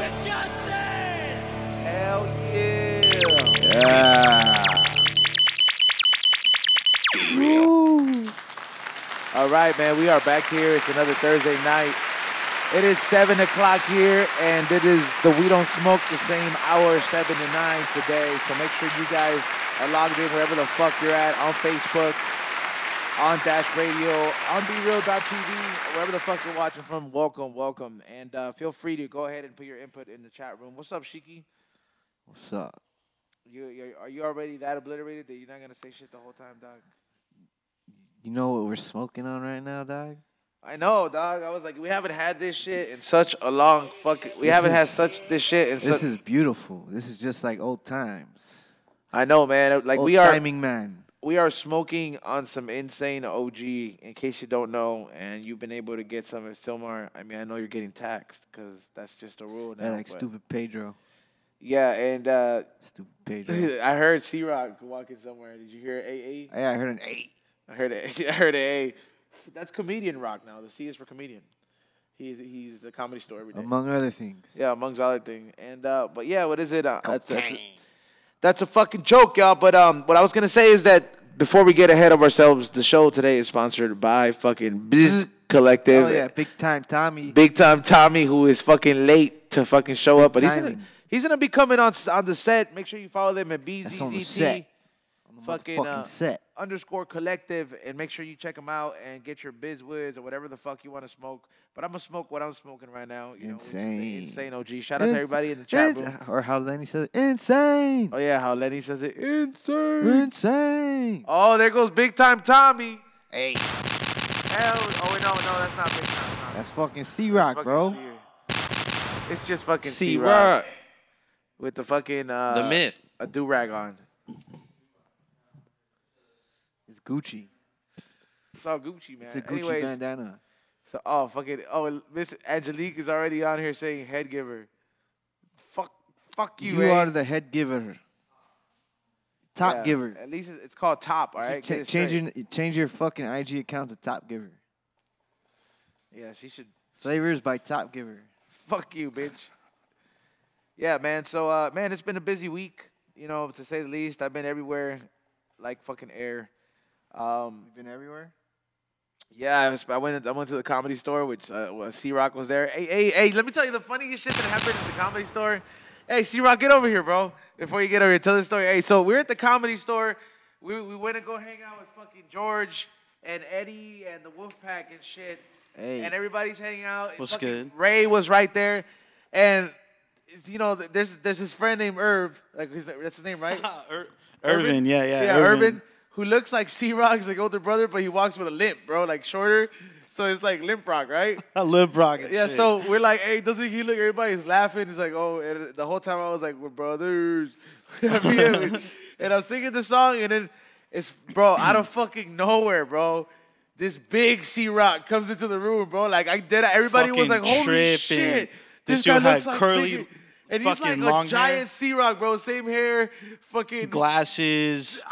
Wisconsin! Hell yeah! Yeah! Woo. All right, man, we are back here. It's another Thursday night. It is 7 o'clock here, and it is the We Don't Smoke the same hour, 7 to 9 today. So make sure you guys are logged in wherever the fuck you're at, on Facebook, on Dash Radio, on BeReal.tv, wherever the fuck you're watching from. Welcome, welcome. And feel free to go ahead and put your input in the chat room. What's up, Sheiky? What's up? Are you already that obliterated that you're not going to say shit the whole time, dog? You know what we're smoking on right now, dog? I know, dog. I was like, we haven't had this shit in such a long fucking... We haven't had this shit in such... This is beautiful. This is just like old times. I know, man. Like, old we are... timing, man. We are smoking on some insane OG, in case you don't know, and you've been able to get some at Stillmar. I mean, I know you're getting taxed, because that's just a rule now. Yeah, like stupid Pedro. Yeah, and... Stupid Pedro. I heard C-Rock walking somewhere. Did you hear AA? Yeah, I heard an 8. I heard an A. That's comedian rock now. The C is for comedian. He's the Comedy Store every day. Among other things. Yeah, amongst other things. And but yeah, what is it? That's a fucking joke, y'all. But what I was gonna say is that before we get ahead of ourselves, the show today is sponsored by fucking Bzzt Collective. Oh yeah, big time Tommy. Big time Tommy, who is fucking late to fucking show up, but he's gonna be coming on the set. Make sure you follow them at BZZT. Fucking set. _ collective, and make sure you check them out and get your Bizwoods or whatever the fuck you want to smoke. But I'm gonna smoke what I'm smoking right now. You insane. Know, insane OG. Shout out to everybody in the chat room. Or how Lenny says it, insane. Oh yeah, how Lenny says it, insane. Insane. Oh, there goes big time Tommy. Hey. Hell, oh no, that's not big time Tommy. That's fucking C-Rock, bro. It's just fucking C-Rock. With the fucking the myth. A do-rag on. It's Gucci. It's all Gucci, man. It's a Gucci Anyways, bandana. So, Miss Angelique is already on here saying head giver. Fuck you, You are the head giver. Top giver. At least it's called top, all right? Change your fucking IG account to Top Giver. Yeah, she should. Flavors by Top Giver. Fuck you, bitch. Yeah, man. So, man, it's been a busy week, you know, to say the least. I've been everywhere like fucking air. You've been everywhere? Yeah, I went to the Comedy Store, which C-Rock was there. Hey, let me tell you the funniest shit that happened at the Comedy Store. Hey, C-Rock, get over here, bro. Before you get over here, tell the story. Hey, so we're at the Comedy Store. We went to go hang out with fucking George and Eddie and the Wolfpack and shit. Hey. And everybody's hanging out. What's good? Ray was right there. And, you know, there's this friend named Irv. Like, that's his name, right? Irvin, yeah. Irvin, who looks like C-Rock's like older brother, but he walks with a limp, bro, like shorter. So it's like Limp Rock, right? Limp Rock. Yeah, shit. so we're like, hey, doesn't he look? Everybody's laughing. He's like, oh, and the whole time I was like, we're brothers. And I'm singing the song, and then it's, bro, out of fucking nowhere, bro. This big C-Rock comes into the room, bro. Like, everybody was like, holy tripping. shit. This guy dude had looks like curly. big. And he's like long a giant hair. C-Rock, bro. Same hair, fucking Glasses.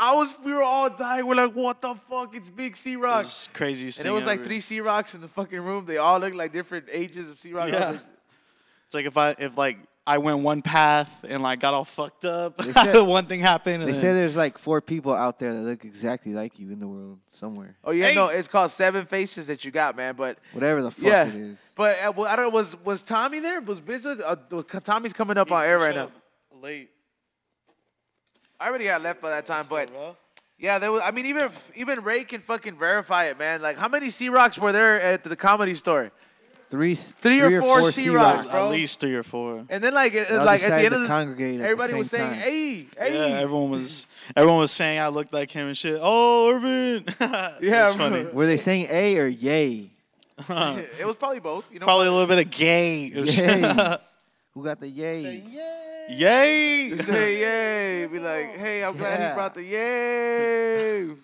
We were all dying. We're like, what the fuck? It's big C-Rock. It's crazy. And there was like 3 C-Rocks in the fucking room. They all looked like different ages of C-Rock. Yeah. It's like if I went one path and like got all fucked up, one thing happened. And They say there's like 4 people out there that look exactly like you in the world somewhere. Oh yeah, no, it's called 7 Faces that you got, man. But whatever the fuck it is. But I don't know. Was Tommy there? Was Bzzt? Tommy's coming up on air right now. Late. I already got left by that time, but yeah, there was. I mean, even Ray can fucking verify it, man. Like, how many C-Rocks were there at the Comedy Store? Three or four C-Rocks, bro. At least 3 or 4. And then like at the end of the congregate, everybody was saying, "Hey." Yeah, everyone was saying I looked like him and shit. Oh, Irvin. Yeah, it's funny. Were they saying A or yay? It was probably both. You know, probably a little bit of gay. Yay. Who got the yay? Yay. Say yay. Be like, hey, I'm glad he brought the yay.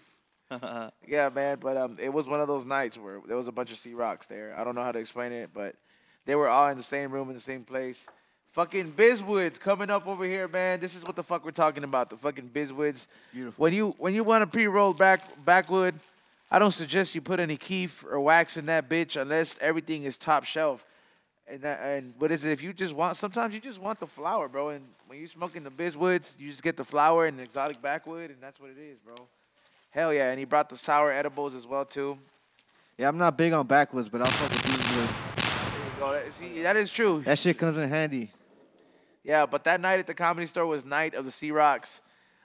Yeah, man, but it was one of those nights where there was a bunch of C-Rocks there. I don't know how to explain it, but they were all in the same room in the same place. Fucking Bizwoods coming up over here, man. This is what the fuck we're talking about. The fucking Bizwoods. Beautiful. When you want a pre-rolled backwood, I don't suggest you put any keef or wax in that bitch unless everything is top shelf. And what is it? If you just want, sometimes you just want the flower, bro. And when you're smoking the Bzzt, you just get the flower and the exotic backwood, and that's what it is, bro. Hell yeah! And he brought the sour edibles as well too. Yeah, I'm not big on backwoods, but I'll fuck with Beechwood. There you go. See, that is true. That shit comes in handy. Yeah, but that night at the Comedy Store was night of the Sea Rocks.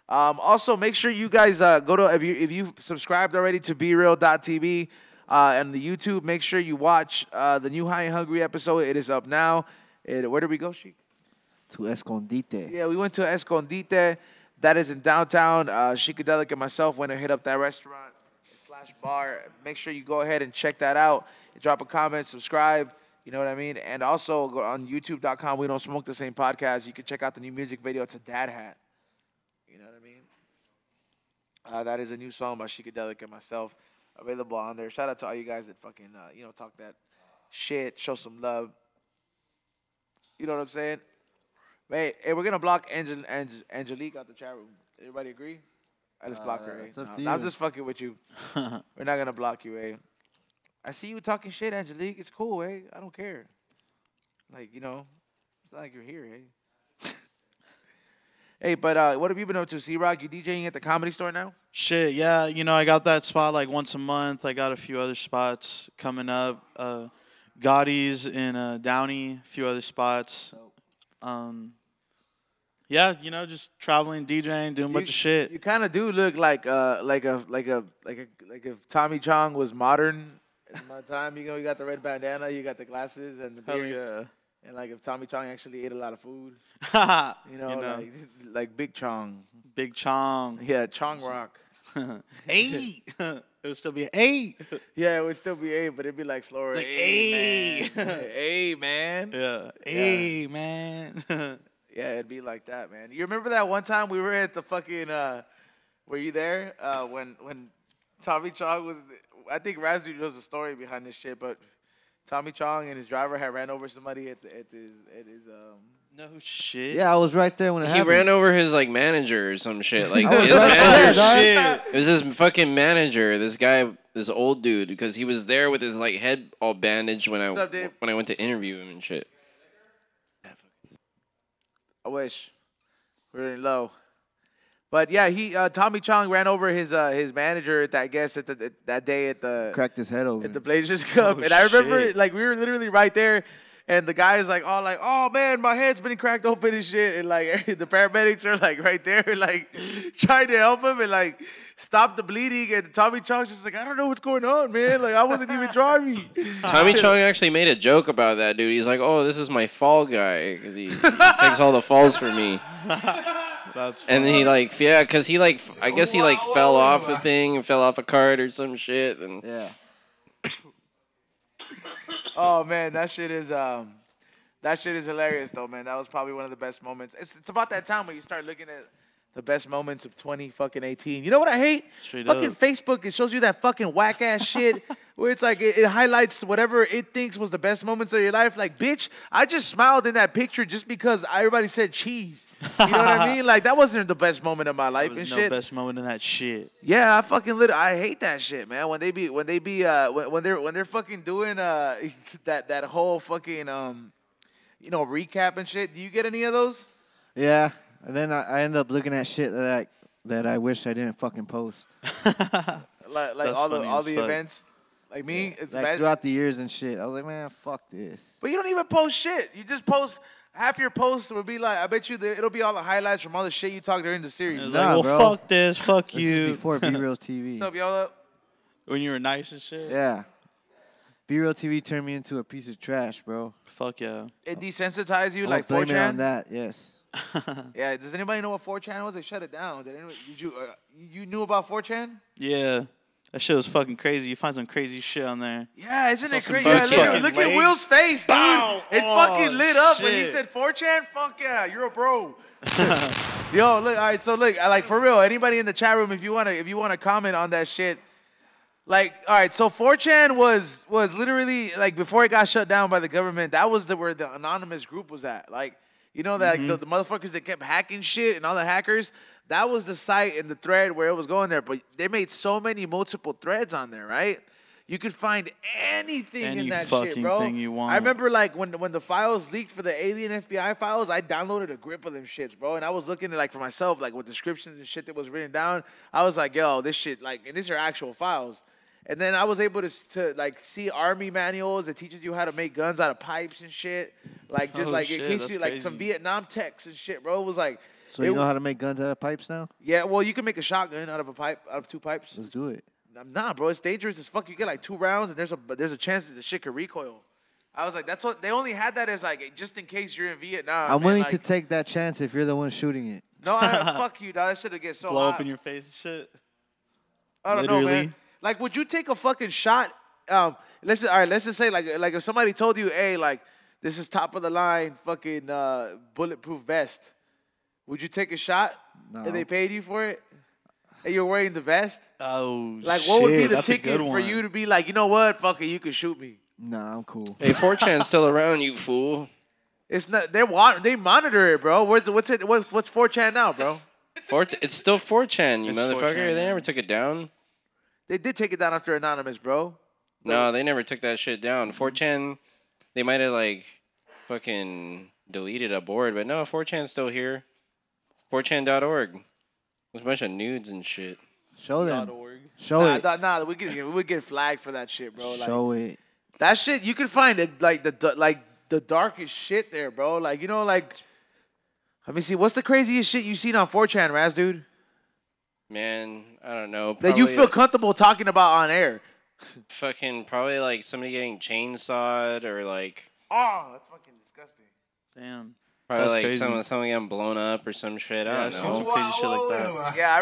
Also, make sure you guys go to if you subscribed already to BeReal.tv and the YouTube. Make sure you watch the new High and Hungry episode. It is up now. Where did we go, Sheik? To Escondite. Yeah, we went to Escondite. That is in downtown. Sheiky Dabarino and myself went to hit up that restaurant / bar. Make sure you go ahead and check that out. Drop a comment, subscribe. You know what I mean? And also go on YouTube.com. We Don't Smoke the Same Podcast. You can check out the new music video. It's a dad hat. You know what I mean? That is a new song by Sheiky Dabarino and myself. Available on there. Shout out to all you guys that fucking, talk that shit. Show some love. You know what I'm saying? Hey, we're going to block Angelique out the chat room. Everybody agree? I just block her, It's up to you. I'm just fucking with you. We're not going to block you, eh? I see you talking shit, Angelique. It's cool, eh? I don't care. Like, it's not like you're here, eh? Hey, but what have you been up to, C-Rock? You DJing at the Comedy Store now? Shit, yeah. I got that spot like once a month. I got a few other spots coming up. Gotti's in Downey, a few other spots. Yeah, just traveling, DJing, doing a bunch of shit. You kind of do look like if Tommy Chong was modern at my time. You got the red bandana, you got the glasses and the beard. Hell yeah. And like if Tommy Chong actually ate a lot of food, like Big Chong. Big Chong. Yeah, Chong Rock. 8. It would still be an 8. Yeah, it would still be 8, but it'd be like slower. Like Hey, man. Hey, man. Yeah. Hey, man. Yeah, it'd be like that, man. You remember that one time we were at the fucking, were you there? When Tommy Chong was, I think Razzie knows the story behind this shit, but Tommy Chong and his driver had ran over somebody at his No shit. Yeah, I was right there when it He happened. ran over his like manager or some shit. Like I was his right there, manager. dog. Shit. It was his fucking manager. This guy, this old dude, because he was there with his like head all bandaged when What's up, Dave? when I went to interview him and shit. I wish. Really low. But yeah, Tommy Chong ran over his manager that day at the Cracked his head over. at the Blazers Cup. Oh, And I remember shit. like we were literally right there. And the guy is like, oh man, my head's been cracked open and shit. And like the paramedics are like right there, like trying to help him and like stop the bleeding. And Tommy Chong's just like, I don't know what's going on, man. Like I wasn't even driving. Tommy Chong actually made a joke about that dude. He's like, "Oh, this is my fall guy because he takes all the falls for me." That's And then he like, yeah, because he like, I guess he like fell off a thing and fell off a cart or some shit. And Yeah. Oh man, that shit is hilarious though, man. That was probably one of the best moments. It's about that time when you start looking at the best moments of 2018. You know what I hate? Straight fucking up. Facebook, it shows you that fucking whack ass shit where it's like it highlights whatever it thinks was the best moments of your life. Like, bitch, I just smiled in that picture just because everybody said cheese. You know what I mean? Like that wasn't the best moment of my life There and was no shit. best moment in that shit. Yeah, I fucking I hate that shit, man. When they're fucking doing that whole fucking recap and shit. Do you get any of those? Yeah. And then I end up looking at shit that I wish I didn't fucking post. Like That's all funny the as fuck. events. Like me, it's Like bad. throughout the years and shit. I was like, man, fuck this. But you don't even post shit. You just post half your posts will be like, I bet you it'll be all the highlights from all the shit you talked during the series. It's What's like, Nah, well, bro. fuck this, fuck This you. is before Be Real TV. up, y'all? When you were nice and shit. Yeah. Be Real TV turned me into a piece of trash, bro. Fuck yeah. It desensitized you I like blame it on 4chan? that, yes. Yeah, does anybody know what 4chan was? They shut it down. Did you knew about 4chan? Yeah. That shit was fucking crazy. You find some crazy shit on there. Yeah, isn't it some crazy? Yeah, fucking look at legs. Will's face, dude. Bow. It Oh, fucking lit up when he shit. said 4chan. Fuck yeah, you're a bro. Yo, look, all right, so look, like for real, anybody in the chat room, if you wanna comment on that shit, like, all right, so 4chan was literally like before it got shut down by the government. That was where the anonymous group was at. Like, you know that like, the motherfuckers that kept hacking shit and all the hackers. That was the site and the thread where it was going there. But they made so many multiple threads on there, right? You could find anything Any in that fucking shit, bro. thing you want. I remember like when the files leaked for the alien FBI files, I downloaded a grip of them shits, bro. And I was looking at like for myself, like with descriptions and shit that was written down. I was like, yo, this shit, like, and these are actual files. And then I was able to like see army manuals that teaches you how to make guns out of pipes and shit. Like just like in case you like some Vietnam techs and shit, bro. It was like. So you know how to make guns out of pipes now? Yeah, well, you can make a shotgun out of a pipe, out of 2 pipes. Let's do it. Nah, bro, it's dangerous as fuck. You get like 2 rounds, and there's a chance that the shit could recoil. I was like, that's what they only had that as like just in case you're in Vietnam. I'm willing like, to take that chance if you're the one shooting it. No, fuck you, dog. That shit'll get so Blow hot. up in your face and shit. I don't know, man. Like, would you take a fucking shot? Let's just say like if somebody told you, hey, like this is top of the line, fucking bulletproof vest. Would you take a shot if they paid you for it? And you're wearing the vest? Oh, like, what would be the that's ticket for you to be like, you know what? Fuck it, you can shoot me. Nah, I'm cool. Hey, 4chan's still around, you fool. It's not. They monitor it, bro. What's 4chan now, bro? It's still 4chan, you It's motherfucker. 4chan, They yeah. never took it down. They did take it down after Anonymous, bro. No, they never took that shit down. 4chan, they might have like fucking deleted a board, but no, 4chan's still here. 4chan.org. There's a bunch of nudes and shit. Show them. .org. Show it. Nah, we would get flagged for that shit, bro. Like, Show it. that shit, you can find it like the darkest shit there, bro. Like, you know, like, let me see, what's the craziest shit you've seen on 4chan, Raz, dude? Man, I don't know. That you probably, feel comfortable talking about on air. fucking probably like somebody getting chainsawed or like Oh, that's fucking disgusting. Damn. probably That's like crazy. someone getting blown up or some shit. Yeah, I I've don't seen some know. crazy shit like that. Yeah,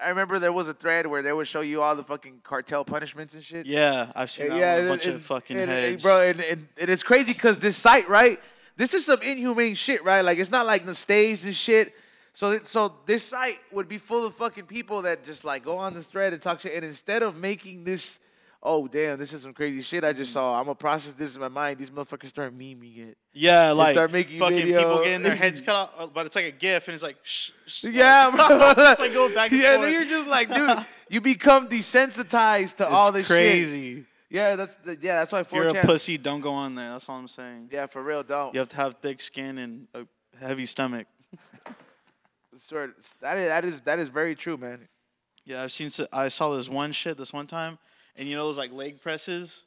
I remember there was a thread where they would show you all the fucking cartel punishments and shit. Yeah, I've seen that one, a bunch of fucking heads. Bro, and it's crazy because this site, right? This is some inhumane shit, right? Like, it's not like the stays and shit. So this site would be full of fucking people that just like go on this thread and talk shit. And instead of making this, oh damn, this is some crazy shit I just saw. I'm gonna process this in my mind. These motherfuckers start memeing it. Yeah, like start making fucking video. people getting their heads cut off, but it's like a GIF, and it's like, shh, shh. Yeah, bro. It's like going back and yeah, forth. you're just like, dude, you become desensitized to all this crazy. shit. Yeah, that's why 4chan. If you're a pussy, don't go on there. That's all I'm saying. Yeah, for real, don't. You have to have thick skin and a heavy stomach. Swear, that is very true, man. Yeah, I saw this one time, and you know those like leg presses.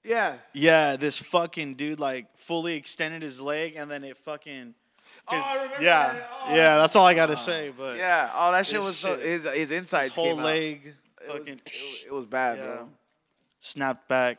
Yeah. Yeah, this fucking dude like fully extended his leg, and then it fucking. I remember Yeah, that. Oh, yeah, that's all I gotta say. But yeah, all that shit His was so, shit- his insides his whole came out. leg It was- fucking it was bad, yeah, bro. snapped back.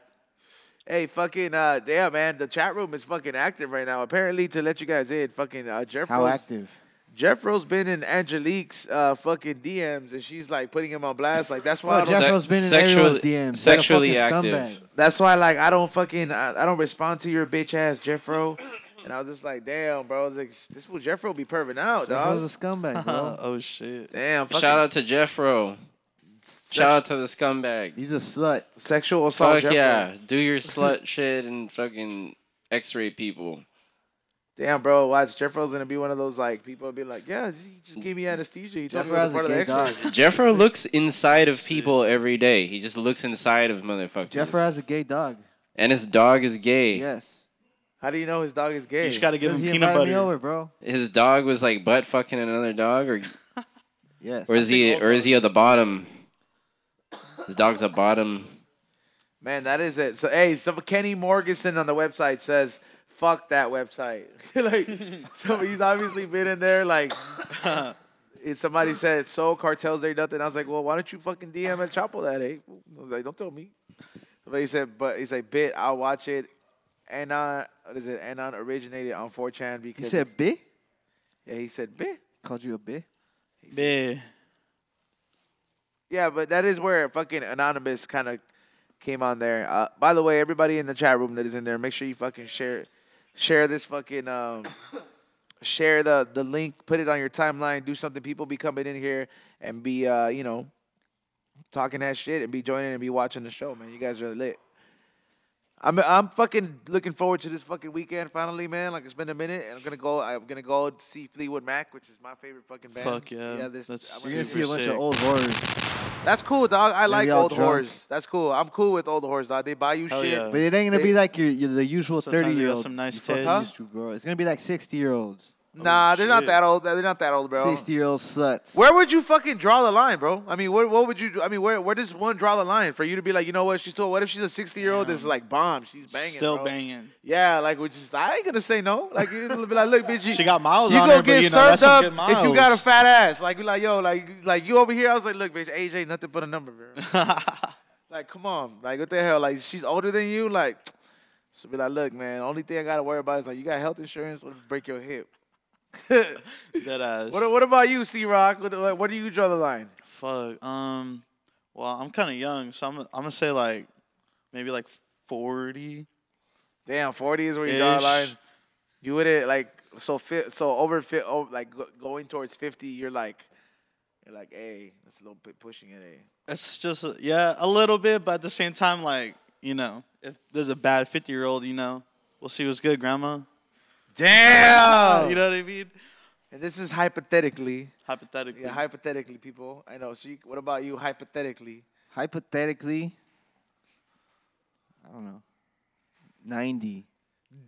Hey, fucking, yeah, man, the chat room is fucking active right now. Apparently, to let you guys in, fucking, How active? Jeffro's been in Angelique's fucking DMs, and she's like putting him on blast. Like, that's why I Oh, don't, Jeffro's been in sexually- everyone's DMs. sexually Like a fucking active. scumbag. that's why, like, I don't respond to your bitch ass Jeffro. And I was just like, damn, bro. I was like, this fool Jeffro be perving out, dog. Jeffro's a scumbag, bro. Oh shit. Damn, fucking Shout out to Jeffro. Shout out to the scumbag. He's a slut. sexual assault Fuck Jeffro. yeah. Do your slut shit and fucking x-ray people. Damn, bro. Watch, Jeffro's gonna be one of those like people be like, yeah, he just gave me anesthesia. He told me it Jeffro was has part a of the gay X-ray. dog. Jeffro looks inside of people every day. He just looks inside of motherfuckers. Jeffro has a gay dog. And his dog is gay. Yes. How do you know his dog is gay? You just gotta give him He peanut invited me butter. over, bro. His dog was like butt fucking another dog, or Yes. is he at the bottom? His dog's a bottom. Man, that is it. So, hey, Kenny Morganson on the website says, fuck that website. Like, so he's obviously been in there, like, somebody said, so cartels ain't nothing. I was like, well, why don't you fucking DM and Chapo that, eh? I was like, don't tell me. But he's like, bit, I'll watch it. Anon, what is it? Anon originated on 4chan because He said B? yeah, he said bit. Called you a B? Yeah. Yeah, but that is where fucking Anonymous kind of came on there. By the way, everybody in the chat room that is in there, make sure you fucking share this fucking share the link, put it on your timeline, do something. People be coming in here and be you know, talking that shit and be joining and be watching the show, man. You guys are lit. I'm fucking looking forward to this fucking weekend finally, man. Like, it's been a minute, and I'm gonna go see Fleetwood Mac, which is my favorite fucking band. Fuck yeah. This That's You're going to see super a bunch sick. of old horrors. That's cool, dog. I like all old drunk. whores. That's cool. I'm cool with old whores, dog. They buy you Hell shit. yeah. But it ain't gonna be like your the usual Sometimes they got 30-year-old. some nice You fucking tits. used to, bro. It's gonna be like 60-year-olds, Nah, they're not shit. that old. They're not that old, bro. 60-year-old sluts. Where would you fucking draw the line, bro? I mean, what would you do? I mean, where does one draw the line for you to be like, you know what? She's still. What if she's a 60-year-old that's like bomb? She's banging. Still bro. banging. Yeah, like which is I ain't gonna say no. Like it'll be like, look, bitch, She got miles you on gonna her, get but you know, that's served some up good miles. if you got a fat ass. Like you like, yo, like you over here. I was like, look, bitch, age ain't nothing but a number, bro. Like, come on, like what the hell? Like she's older than you, like. So be like, look, man. Only thing I gotta worry about is like you got health insurance or break your hip. Dead ass. What about you, C-Rock? Where do you draw the line? Fuck. Well, I'm kind of young, so I'm gonna say like maybe like 40. Damn, 40 is where you draw the Ish. line. You wouldn't like so over fit, like going towards 50. You're like, hey, that's a little bit pushing it, eh? It's just yeah, a little bit, but at the same time, like you know, if there's a bad 50-year-old, you know, we'll see what's good, grandma. Damn. You know what I mean? And this is hypothetically. Hypothetically. Yeah, hypothetically, people. I know. So what about you, hypothetically? Hypothetically, I don't know, 90.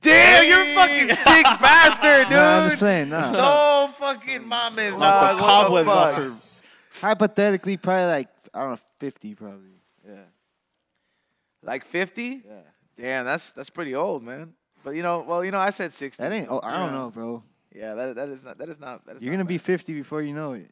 Damn, you're a fucking sick bastard, dude. Nah, I'm just playing. Nah. No fucking mames, Knock dog. the What cobwebs the off fuck? her. Hypothetically, probably like I don't know, 50 probably. Yeah. Like 50? Yeah. Damn, that's pretty old, man. But I said 60. That ain't. so- Oh, I don't know, bro. Yeah, that is not. You're gonna be 50 before you know it.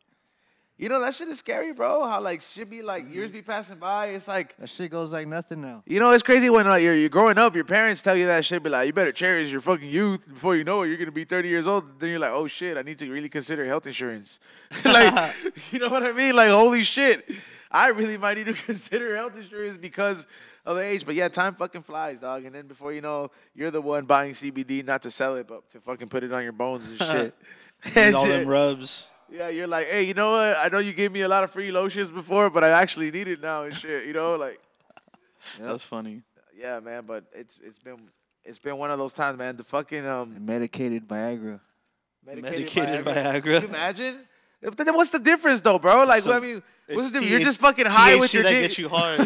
You know that shit is scary, bro. How like shit be like years be passing by. It's like That shit goes like nothing now. it's crazy when like you're growing up. Your parents tell you that shit, be like, you better cherish your fucking youth. Before you know it, you're gonna be 30 years old. Then you're like, oh shit, I need to really consider health insurance. Like, you know what I mean? Like, holy shit, I really might need to consider health insurance because of the age. But yeah, time fucking flies, dog. And then before you know, you're the one buying CBD not to sell it, but to fucking put it on your bones and shit. Need all them rubs. Yeah, you're like, hey, you know what? I know you gave me a lot of free lotions before, but I actually need it now and shit. You know, like, That's funny. yeah, man. But it's been one of those times, man. The fucking Medicated Viagra. Medicated Can Viagra. you imagine? But then what's the difference, though, bro? Like, So, I mean, what's the difference? It's You're just fucking high with THC your that dick. gets you hard.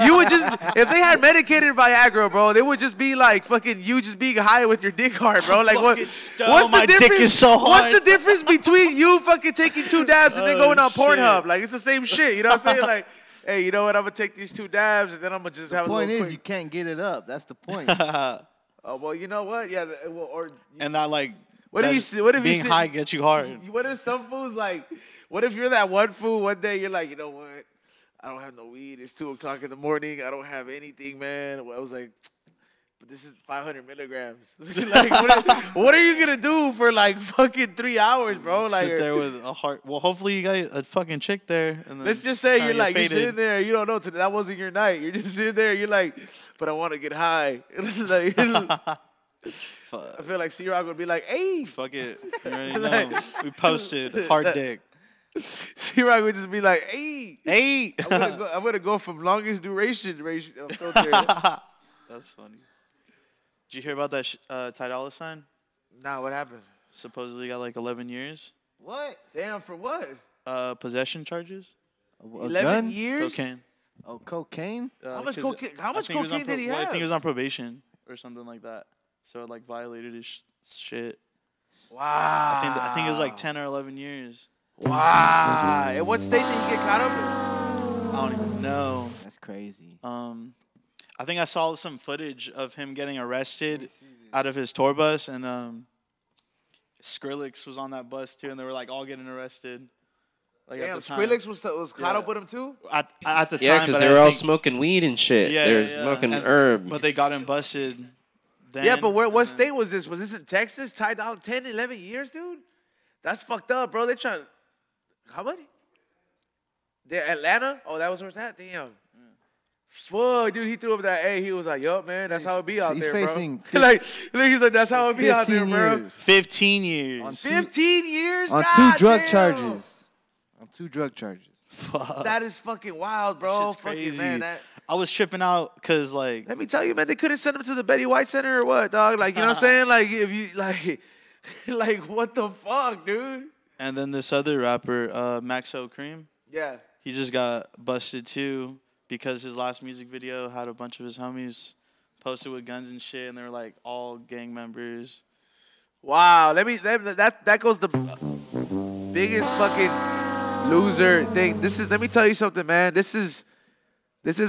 You would just, if they had medicated Viagra, bro, they would just be like fucking you just being high with your dick hard, bro. Like what? fucking stoned. What's the My dick difference? is so hard. What's the difference between you fucking taking 2 dabs and then Oh, going on shit. Pornhub? Like it's the same shit. You know what I'm saying? Like, hey, you know what? I'm gonna take these 2 dabs and then I'm gonna just have The a point little is, you quick. can't get it up. That's the point. Oh well, you know what? Yeah, or And not like What if you that see- what if you being see- high gets you hard. what if some fools like? What if you're that one fool one day? You're like, you know what? I don't have no weed. It's 2:00 in the morning. I don't have anything, man. I was like, but this is 500 milligrams. Like, what are you gonna do for like fucking 3 hours, bro? Like, Sit there with a heart. Well, hopefully you got a fucking chick there. And then let's just say kinda you're get like you're faded. sitting there. You don't know today. That wasn't your night. You're just sitting there. You're like, but I want to get high. Like, Fuck. I feel like C-Rock would be like, hey. Fuck it. You already Like- know. We posted hard dick. C-Rock would just be like, hey. Hey. I'm gonna go from longest duration filter. That's funny. Did you hear about that Ty Dolla sign? Nah, what happened? Supposedly got like 11 years. What? Damn, for what? Possession charges. A 11 gun? years? Cocaine. Oh, cocaine? How much 'cause cocaine? How I much think he was on cocaine did he well, I have? think he was on probation or something like that. So it like violated his shit. Wow. I think it was like 10 or 11 years. Wow. And what state did he get caught up in? I don't even know. That's crazy. I think I saw some footage of him getting arrested out of his tour bus, and Skrillex was on that bus too, and they were like all getting arrested. Like Damn, at the time. Skrillex was caught Yeah. up with him too? At the Yeah, time. because but they were I all think- smoking weed and shit. Yeah, they were yeah, smoking and- herb. But they got him busted. Then, Yeah, but what and then- state was this? Was this in Texas? Ty Dolla 10, 11 years, dude? That's fucked up, bro. They trying. How many? They're Atlanta? Oh, that was where it's at? Damn. Fuck, dude, he threw up that A. He was like, yup, man, that's how it be out He's there, facing bro. Like, he's like, that's how it be out there, 15 bro. years. 15 years. On 15 years? On God 2 drug damn. charges. On 2 drug charges. Fuck. That is fucking wild, bro. Shit's Fucking crazy. man, that. I was tripping out because like Let me tell you, man, they couldn't send him to the Betty White Center or what, dog? Like, you know what I'm saying? Like, if you, like, what the fuck, dude? and then this other rapper, Maxo Cream, Yeah. he just got busted too because his last music video had a bunch of his homies posted with guns and shit, and they were like all gang members. Wow, that goes the biggest fucking loser thing. Let me tell you something, man. This is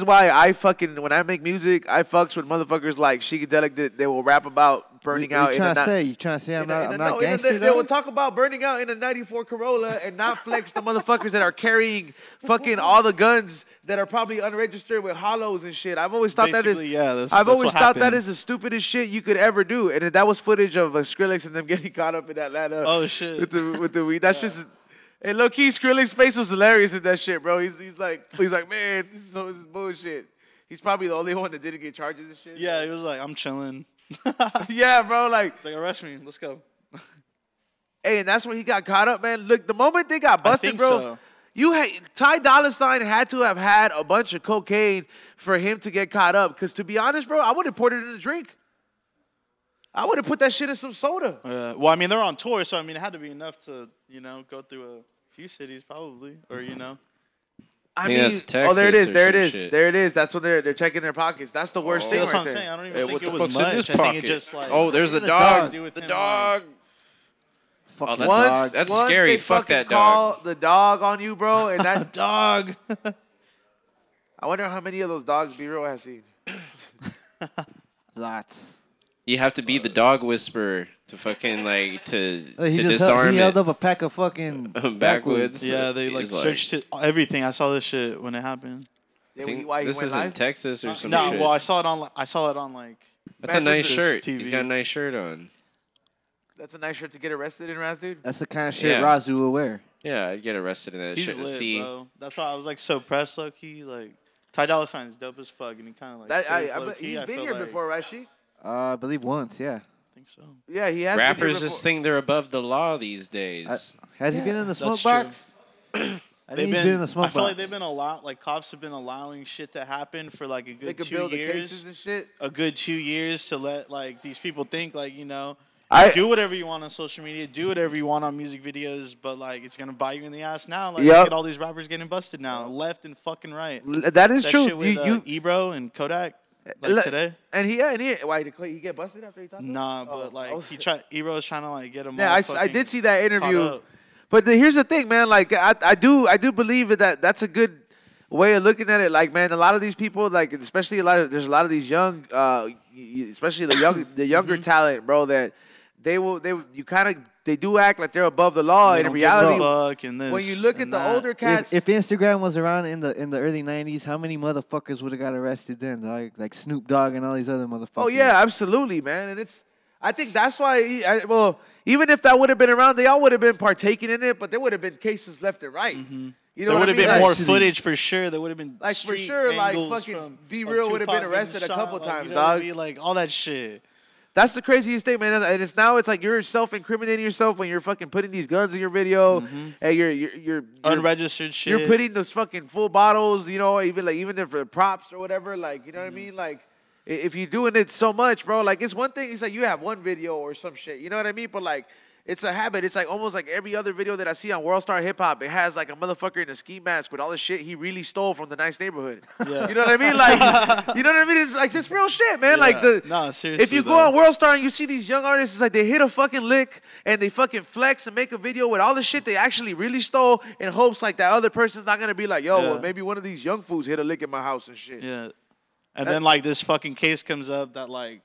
why I fucking, when I make music, I fucks with motherfuckers like Sheiky Dabarino. They will rap about burning out. You trying to say I'm not gangster? They will talk about burning out in a '94 Corolla and not flex the motherfuckers that are carrying fucking all the guns that are probably unregistered with hollows and shit. I've always thought that is the stupidest shit you could ever do. And that was footage of Skrillex and them getting caught up in Atlanta. Oh shit! With the weed. That's just. And low key, Skrillex's face was hilarious in that shit, bro. He's like, man, this is bullshit. He's probably the only one that didn't get charges and shit. Yeah, he was like, I'm chilling. Yeah, bro, like. It's like, arrest me. Let's go. Hey, and that's when he got caught up, man. Look, the moment they got busted, bro, Ty Dolla had to have had a bunch of cocaine for him to get caught up. Because to be honest, bro, I would have poured it in a drink. I would have put that shit in some soda. Well, I mean, they're on tour, so I mean, it had to be enough to, go through a few cities probably, or I mean, that's Texas there it is, shit. there it is. That's when they're checking their pockets. That's the worst thing that's right what I'm there. saying. I don't even think it was fuck's in much. this I think pocket? it just like. Oh, there's the dog. The dog. Fuck Oh, that that's dog. scary. They Fuck fucking that call dog. the dog on you, bro, and that dog. I wonder how many of those dogs B-Real has seen. Lots. You have to be the dog whisperer to fucking to He disarm he it. held up a pack of fucking Backwoods. Yeah, they like searched everything. I saw this shit when it happened. Yeah, think why he this went is in live? Texas or some No, shit. well, I saw it on like. That's a nice this shirt. TV. He's got a nice shirt on. That's a nice shirt to get arrested in, Raz, dude. That's the kind of shit Yeah. Razu will wear. Yeah, I'd get arrested in that He's shit. lit, See, bro. That's why I was like so pressed, low key. Like Ty Dolla is dope as fuck, and he kind of like. He's been here before, right, She? I believe once, yeah. I think so. Yeah, he has. rappers been here just think they're above the law these days. Has he been in the smoke That's box? I think he's been in the smoke I feel box. like they've been like cops have been allowing shit to happen for like a They good could 2 build the years. cases and shit. A good 2 years to let like these people think like do whatever you want on social media, do whatever you want on music videos, but like it's gonna bite you in the ass now. Like look at all these rappers getting busted now, left and fucking right. That is That true. shit with Ebro and Kodak like today. And he why did he get busted after he talked? Nah, but like Ebro was trying to like get him. Yeah, all I did see that interview. up. But here's the thing, man. Like I do believe that that's a good way of looking at it. Like, man, a lot of these people, like especially there's a lot of these young, especially the younger talent, bro. That they do act like they're above the law. They In don't give reality, a fuck and this when you look at and the that. older cats, If Instagram was around in the early '90s, how many motherfuckers would have got arrested then? Like Snoop Dogg and all these other motherfuckers. oh yeah, absolutely, man. And I think that's why. Even if that would have been around, they all would have been partaking in it, but there would have been cases left and right. Mm-hmm. You know There what would I have mean? been more Actually- footage for sure. There would have been Like, for street sure, like, angles fucking from, B-Real of would have been Tupac arrested getting a couple shot, times, you know what I dog. mean? Like all that shit. That's the craziest thing, man. And it's like you're self-incriminating yourself when you're fucking putting these guns in your video, and you're Unregistered shit. You're putting those fucking full bottles, even if for props or whatever, like, you know what I mean? Like, if you're doing it so much, bro, like, it's one thing. It's like you have one video or some shit, you know what I mean? But like, it's a habit. It's like almost like every other video that I see on World Star Hip Hop. It has like a motherfucker in a ski mask with all the shit he really stole from the nice neighborhood. Yeah. You know what I mean? Like, you know what I mean? It's like it's real shit, man. Yeah. Like No, seriously, if you go though. on World Star and you see these young artists, it's like they hit a fucking lick and they fucking flex and make a video with all the shit they actually really stole in hopes like that other person's not gonna be like, yo, well, maybe one of these young fools hit a lick in my house and shit. Yeah. And then like this fucking case comes up that like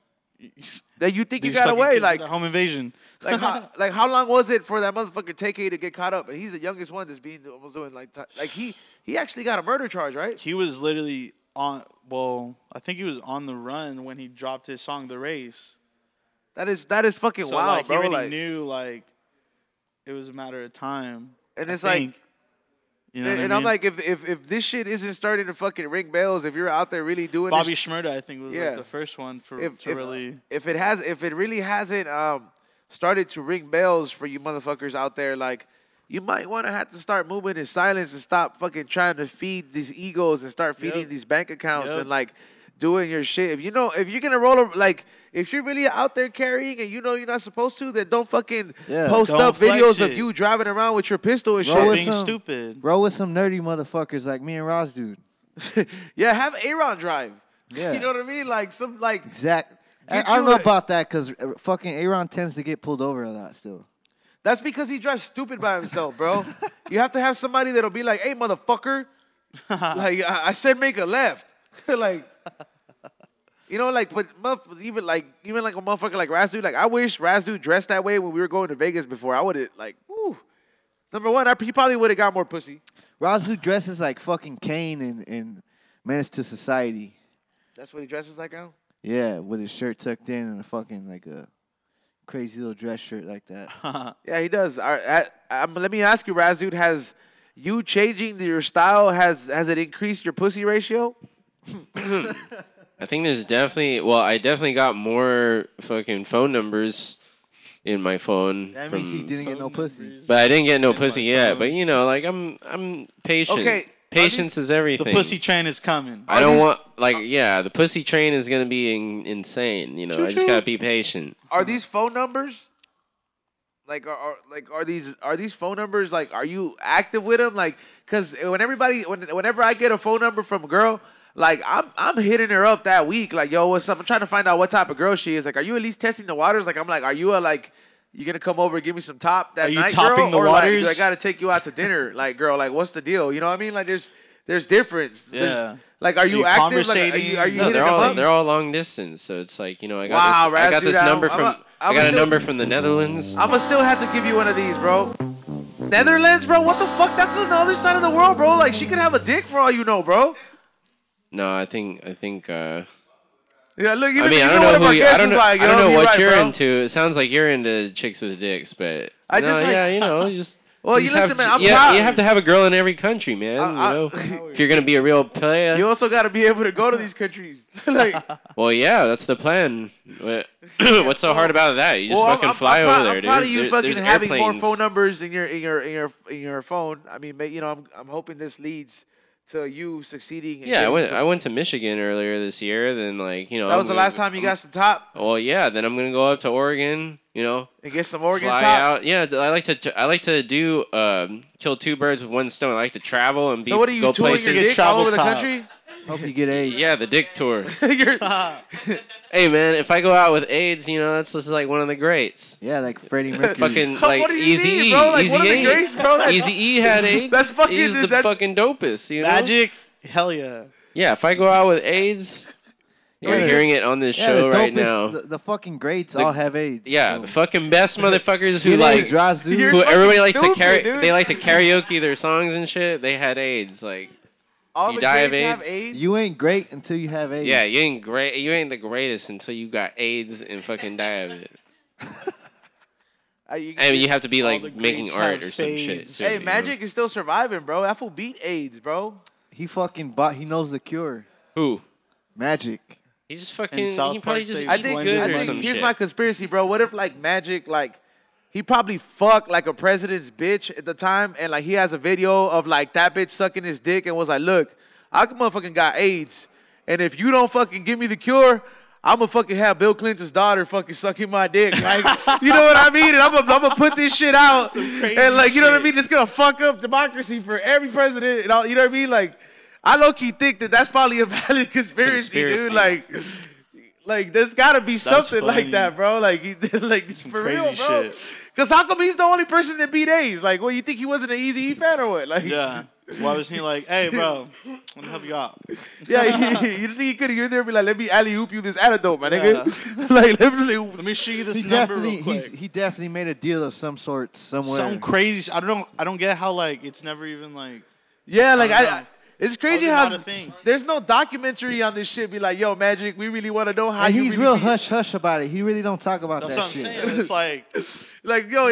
That you think you these got fucking away, kids like did a home invasion. how long was it for that motherfucker TK to get caught up? And he's the youngest one that's almost doing like he actually got a murder charge, right? He was literally on. Well, I think he was on the run when he dropped his song "The Race." That is fucking So wild, like, bro. He already Like, knew like it was a matter of time. and I it's like, think. You know what I and I'm mean? like, if this shit isn't starting to fucking ring bells, if you're out there really doing Bobby this, Shmurda, I think, was like the first one to really. if it really hasn't started to ring bells for you motherfuckers out there, like, you might want to have to start moving in silence and stop fucking trying to feed these egos and start feeding these bank accounts and like doing your shit. If you're gonna roll like. If you're really out there carrying and you know you're not supposed to, then don't fucking post up videos of you driving around with your pistol and shit. Being stupid. Roll with some nerdy motherfuckers like me and Ross, dude. Yeah, have Aaron drive. Yeah. You know what I mean? Like some like. Exact. I don't know about that because fucking Aaron tends to get pulled over a lot still. That's because he drives stupid by himself, bro. You have to have somebody that'll be like, "Hey, motherfucker," like I said, make a left, like. You know, like, but even like a motherfucker like Razdu, like I wish Razdu dressed that way when we were going to Vegas before. I would have like, woo. Number one, he probably would have got more pussy. Razdu dresses like fucking Kane in Menace to Society. That's what he dresses like now? Yeah, with his shirt tucked in and a fucking like a crazy little dress shirt like that. Yeah, he does. Let me ask you, Razdu, has you changing your style, has it increased your pussy ratio? I think there's I definitely got more fucking phone numbers in my phone. That means he didn't get no pussy. But I didn't get no pussy yet. But you know, like I'm patient. Okay. Patience is everything. The pussy train is coming. I don't want the pussy train is gonna be insane. You know, I just gotta be patient. Are these phone numbers? Are these phone numbers like? Are you active with them? Like, cause whenever I get a phone number from a girl. Like, I'm hitting her up that week. Like, yo, what's up? I'm trying to find out what type of girl she is. Like, are you at least testing the waters? Like, I'm like, are you you going to come over and give me some top that night, girl? Are you topping the waters? Like, I got to take you out to dinner? Like, girl, like, what's the deal? You know what I mean? Like, there's difference. Yeah. Like, are you active? Like, are you hitting them up? They're all long distance. So it's like, you know, I got this number from a number from the Netherlands. I'm going to still have to give you one of these, bro. Netherlands, bro? What the fuck? That's on the other side of the world, bro. Like, she could have a dick for all you know, bro. No, I think. Yeah, look. I mean, I don't know what you're into. It sounds like you're into chicks with dicks, but just. Well, you listen, man. I'm proud. You have to have a girl in every country, man. If you're gonna be a real player, you also got to be able to go to these countries. Well, yeah, that's the plan. What's so hard about that? You just fucking fly over there, dude. I'm proud of you fucking having more phone numbers in your phone. I mean, you know, I'm hoping this leads. To you succeeding. Yeah, I went to Michigan earlier this year. Then that was the last time you got some top. Well, yeah. Then I'm gonna go up to Oregon. You know, and get some Oregon fly top. Out. Yeah, I like to do kill two birds with one stone. I like to travel and be. So what are you touring your dick all over the country? Hope you get AIDS. Yeah, the dick tour. Hey man, if I go out with AIDS, you know that's just like one of the greats. Yeah, like Freddie Mercury. Fucking like Easy E, bro. Like one of the greats, bro. Easy E had AIDS. That's fucking. He's the fucking dopest. You know? Magic, hell yeah. Yeah, if I go out with AIDS, you're hearing it on this show right now. The fucking greats all have AIDS. Yeah, so. the fucking best motherfuckers who who everybody likes to carry. They like to karaoke their songs and shit. They had AIDS, like. All you die of AIDS? Have AIDS? You ain't great until you have AIDS. Yeah, you ain't great. You ain't the greatest until you got AIDS and fucking die of it. And you have to be like making art or some shit. Too, hey, Magic is still surviving, bro. That fool beat AIDS, bro. He knows the cure. Who? Magic. He just fucking. He probably just. I think here's my conspiracy, bro. What if like Magic he probably fucked like a president's bitch at the time, and like he has a video of like that bitch sucking his dick and was like, "Look, I motherfucking got AIDS, and if you don't fucking give me the cure, I'm gonna fucking have Bill Clinton's daughter fucking sucking my dick." Like, you know what I mean? And I'm gonna put this shit out, and like, you know what I mean? It's gonna fuck up democracy for every president, and all. You know what I mean? Like, I low key think that's probably a valid conspiracy. Dude. Like there's gotta be something like that, bro. Like for real, bro. Shit. Cause how come he's the only person that beat AIDS? Like, well, you think he wasn't an Eazy-E fan or what? Like, yeah. Why was he like, hey, bro, let me help you out? Yeah, you think he could have there and be like, let me alley-oop you this anecdote, my nigga? Like, let me show you this number real quick. He definitely made a deal of some sort somewhere. Some crazy. I don't get how like it's never even like. Yeah, like it's crazy how there's no documentary on this shit. Be like, yo, Magic, we really want to know how you. He's real hush hush about it. He really don't talk about that shit. That's what I'm saying. It's like, yo,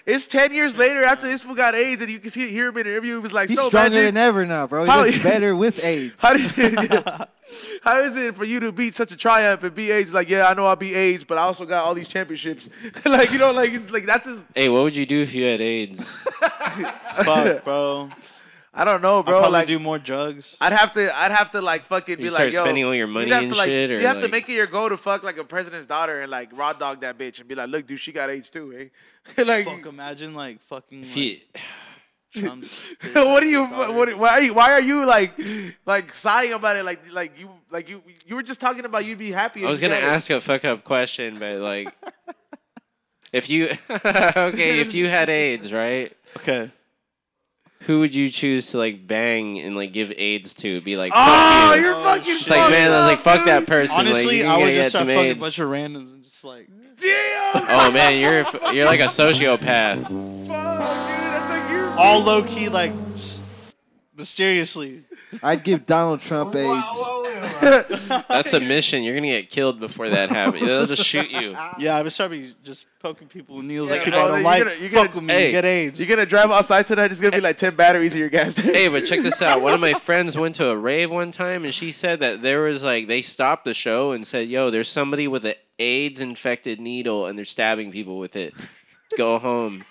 it's 10 years later after this fool got AIDS, and you can hear him in an interview. He was like, he's stronger Magic, than ever now, bro. He looks better with AIDS. How is it for you to beat such a triumph and beat AIDS? Like, yeah, I know I beat AIDS, but I also got all these championships. Like, you know, like it's like that's his. Hey, what would you do if you had AIDS? Fuck, bro. I don't know, bro. I'd probably like do more drugs. I'd have to like fucking be like, yo, spending all your money and shit. You have to make it your goal to fuck like a president's daughter and like raw dog that bitch and be like, look, dude, she got AIDS too, eh? Like, fuck, imagine like fucking. Trump's what are you? Why are you like sighing about it? Like you were just talking about you'd be happy. I was gonna ask a fuck up question, but like, if you if you had AIDS, right? Okay. Who would you choose to like bang and like give AIDS to? Be like, oh, you. You're fucking. It's like, man, I was like, fuck that person. Honestly, like, I would just start fucking a AIDS. bunch of randoms and just like. Damn. Oh man, you're like a sociopath. Fuck, dude, that's like you're all low key, like mysteriously. I'd give Donald Trump AIDS. That's a mission. You're gonna get killed before that happens. They'll just shoot you. Yeah, I would start be just poking people with needles like bro, people I don't like. you're Fuck with me, hey, get AIDS. You're gonna drive outside tonight. There's gonna be like 10 batteries in your gas tank. Hey, but check this out. One of my friends went to a rave one time, and she said that there was like they stopped the show and said, "Yo, there's somebody with an AIDS-infected needle, and they're stabbing people with it. Go home."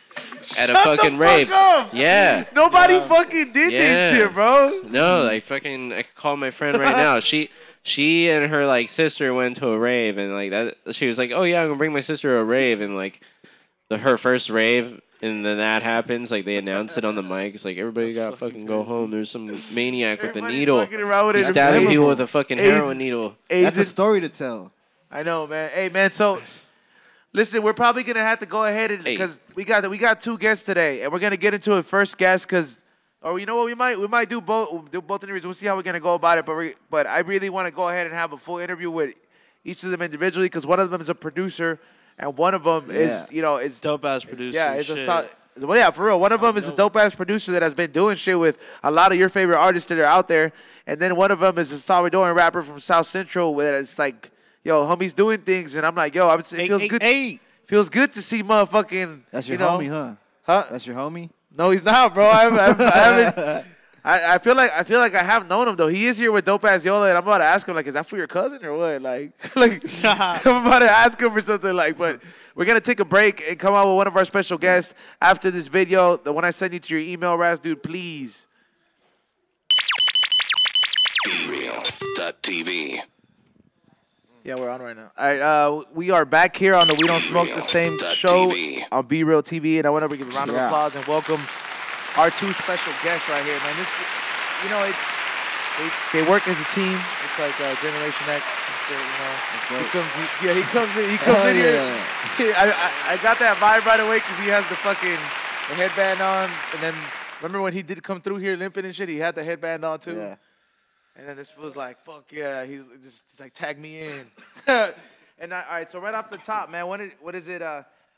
At a fucking rave. Up. Yeah. Nobody fucking did this shit, bro. No, I could call my friend right now. She and her like sister went to a rave and like that. She was like, "Oh yeah, I'm gonna bring my sister to a rave," and like her first rave, and then that happens. Like they announced it on the mic. It's like everybody got fucking go home. There's some maniac with a needle. He's stabbing people with a fucking heroin needle. That's a story to tell. I know, man. Hey, man. So. Listen, we're probably gonna have to go ahead and because we got two guests today, and we're gonna get into a first guest because, or you know what, we might do both interviews. We'll see how we're gonna go about it, but I really want to go ahead and have a full interview with each of them individually because one of them is a producer and one of them is dope ass producer. Yeah, for real. One of them is a dope ass producer that has been doing shit with a lot of your favorite artists that are out there, and then one of them is a Salvadoran rapper from South Central where it's like. Yo, homie's doing things, and I'm like, yo, it feels good. Feels good to see motherfucking. That's your homie, huh? Huh? That's your homie? No, he's not, bro. I haven't. I feel like I have known him though. He is here with Dope Ass Yola, and I'm about to ask him like, is that for your cousin or what? Like I'm about to ask him for something like. But we're gonna take a break and come out with one of our special guests after this video. The one I sent you to your email, Raz, dude, please. BeReal.tv. Yeah, we're on right now. All right, we are back here on the We Don't Smoke the Same show on Be Real TV, and I want to give a round of applause and welcome our two special guests right here, man. This, they work as a team. It's like Generation X. He comes in here. I got that vibe right away because he has the headband on, and then remember when he did come through here limping and shit, he had the headband on too. Yeah. And then this was like, fuck yeah, he's just like, tag me in. And all right, so right off the top, man, what is it,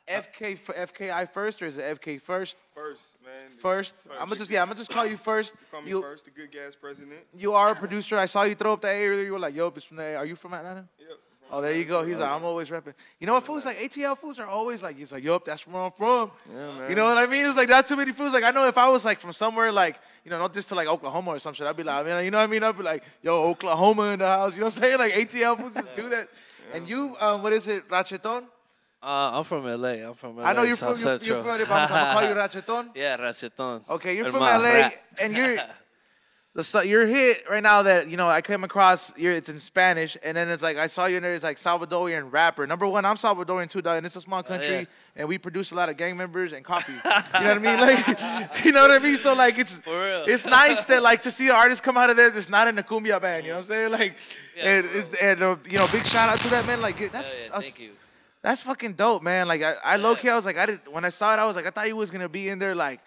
FKi first, or is it FK first? First, man. First? I'm gonna just call you first. Call me first, the good gas president. You are a producer. I saw you throw up the A earlier. You were like, yo, it's from the A. Are you from Atlanta? Yep. Oh, there you go. He's like, I'm always repping. You know what, fools? Like, ATL fools are always like, he's like, yup, that's where I'm from. Yeah, man. You know what I mean? It's like, not too many fools. Like, I know if I was like from somewhere like, not just to like Oklahoma or some shit, I'd be like, you know what I mean? I'd be like, yo, Oklahoma in the house. You know what I'm saying? Like, ATL fools just do that. Yeah. And you, what is it, Racheton? I'm from LA. I know you're from LA, but I'm going to call you Racheton? Yeah, Racheton. Okay, you're from LA, and you're... Your hit right now that, I came across, it's in Spanish, and then it's like, I saw you in there, it's like Salvadorian rapper. Number one, I'm Salvadorian too, dog, and it's a small country, and we produce a lot of gang members and coffee. You know what I mean? Like, you know what I mean? So, like, it's nice that, like, to see an artist come out of there that's not in the cumbia band, you know what I'm saying? Like, big shout out to that, man. Like, thank you. That's fucking dope, man. Like, I low-key, I was like, when I saw it, I was like, I thought he was going to be in there, like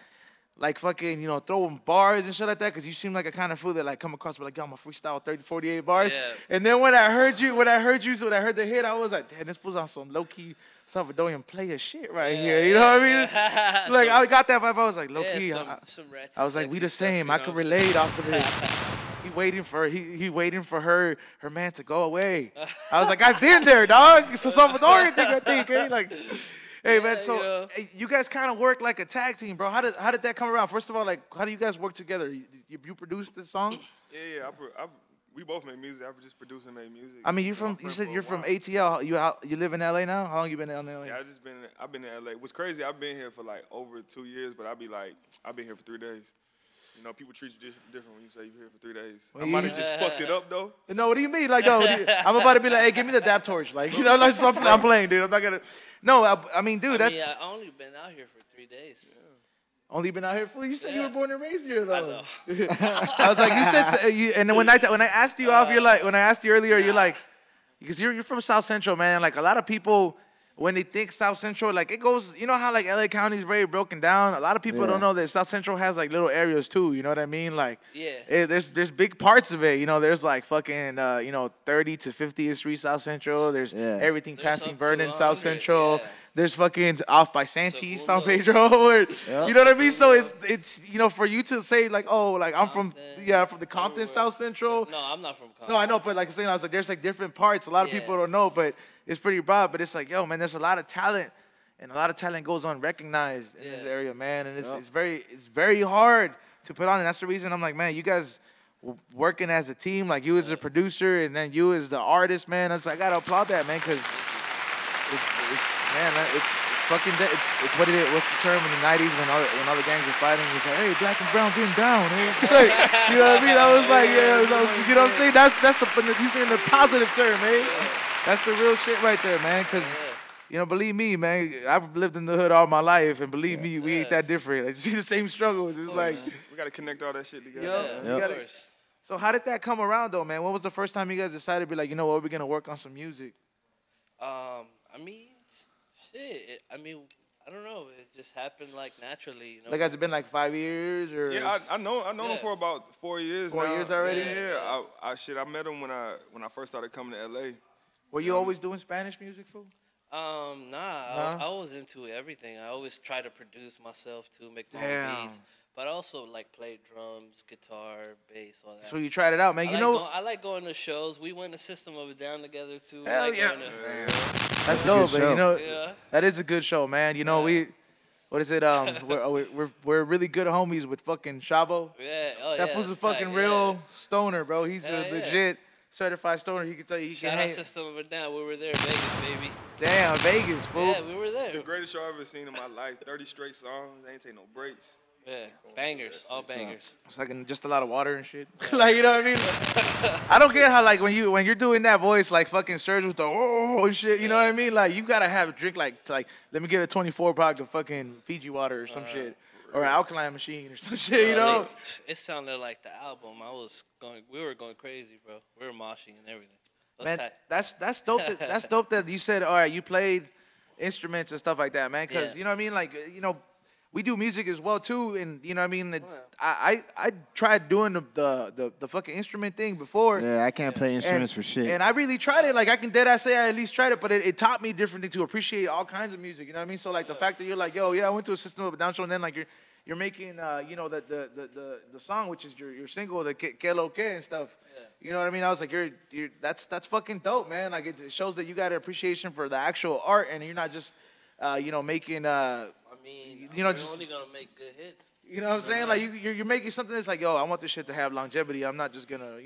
fucking, throwing bars and shit like that, because you seem like a kind of fool that, like, come across, but like, yo, I'm a freestyle 30, 48 bars. Yeah. And then when I heard the hit, I was like, damn, this was on some low-key Salvadorian player shit right here. You know what I mean? Like, I got that vibe. I was like, low-key. I was like, we the same. I can relate off of this. He waiting for her man to go away. I was like, I've been there, dog. It's a Salvadorian thing, I think. Eh? Like, hey, man, so you guys kind of work like a tag team, bro. How did that come around? First of all, like, how do you guys work together? You produced this song? Yeah. We both make music. I just produce and make music. I mean, you said you're from ATL. You live in LA now? How long you been in LA? Yeah, I've been in LA. What's crazy, I've been here for like over 2 years, but I've been here for 3 days. You know, people treat you different when you say you're here for 3 days. Well, I might have just fucked it up, though. No, what do you mean? Like, no, I'm about to be like, hey, give me the dap torch. Like, you know, like, so I'm playing, dude. I'm not going to. No, I mean, dude, I only been out here for 3 days. Yeah. Only been out here for? You said you were born and raised here, though. I know. I was like, you said, and then when I asked you off, you're like, when I asked you earlier, you're like, because you're from South Central, man. Like, a lot of people, when they think South Central, like, it goes, you know how, like, LA County is very broken down? A lot of people don't know that South Central has, like, little areas, too. You know what I mean? Like, there's big parts of it. You know, there's, like, fucking, 30 to 50th Street South Central. There's everything passing Vernon South Central. Yeah. There's fucking off by Santee, San Pedro. You know what I mean? So it's for you to say, like, oh, like, I'm from the Compton, South Central. No, I'm not from Compton. No, I know, but like I'm saying, I was like, there's like different parts. A lot of people don't know, but it's pretty broad. But it's like, yo, man, there's a lot of talent, and a lot of talent goes unrecognized in this area, man. And it's very hard to put on, and that's the reason I'm like, man, you guys working as a team, like you as a producer, and then you as the artist, man. I gotta applaud that, man, because it's fucking it's what it is. What's the term in the '90s when all the gangs were fighting? It's like, hey, black and brown getting down. Like, you know what I mean? I was like, you know what I'm saying? That's you saying the positive term, man. That's the real shit right there, man. Because believe me, man, I've lived in the hood all my life, and believe me, we ain't that different. I see the same struggles. It's like we gotta connect all that shit together. So how did that come around, though, man? When was the first time you guys decided to be like, you know what, we're gonna work on some music? I mean, shit. I don't know. It just happened like naturally. Like, has it been like 5 years or? Yeah, I know him for about 4 years. 4 years already. Yeah. I met him when I first started coming to LA. Were you always doing Spanish music, fool? Nah. I was into everything. I always try to produce myself too, make my own beats. But also, like, play drums, guitar, bass, all that. So you tried it out, man. I like going to shows. We went to System of a Down together, too. Hell yeah. That's dope, man. That is a good show, man. What is it? We're really good homies with fucking Shabo. Yeah. That fool's a fucking real stoner, bro. He's a legit certified stoner. He can tell you he can hang. Shout out System of a Down. We were there, Vegas, baby. Damn, Vegas, fool. Yeah, we were there. The greatest show I've ever seen in my life. 30 straight songs. They ain't take no breaks. Yeah, bangers, all bangers. It's like just a lot of water and shit. Like, you know what I mean? I don't get how, like, when you're doing that voice, like fucking Surge with the and shit, you know what I mean? Like, you gotta have a drink like let me get a 24 pack of fucking Fiji water or some shit. Or an alkaline machine or some shit, you know? It sounded like the album. We were going crazy, bro. We were moshing and everything. Man, that's dope. That's dope that you said, all right, you played instruments and stuff like that, man. Because, you know what I mean? Like, we do music as well too, and you know what I mean. I tried doing the fucking instrument thing before. Yeah, I can't play instruments for shit. And I really tried it. Like, I can say I at least tried it, but it taught me differently to appreciate all kinds of music. You know what I mean? So like the fact that you're like, yo, yeah, I went to a System of a Down show, and then like you're making the song, which is your single, the Que Lo Que and stuff. You know what I mean? I was like, that's fucking dope, man. Like, it shows that you got an appreciation for the actual art, and you're not just making we're only gonna make good hits. You know what I'm saying? Like, you're making something that's like, yo, I want this shit to have longevity. I'm not just gonna,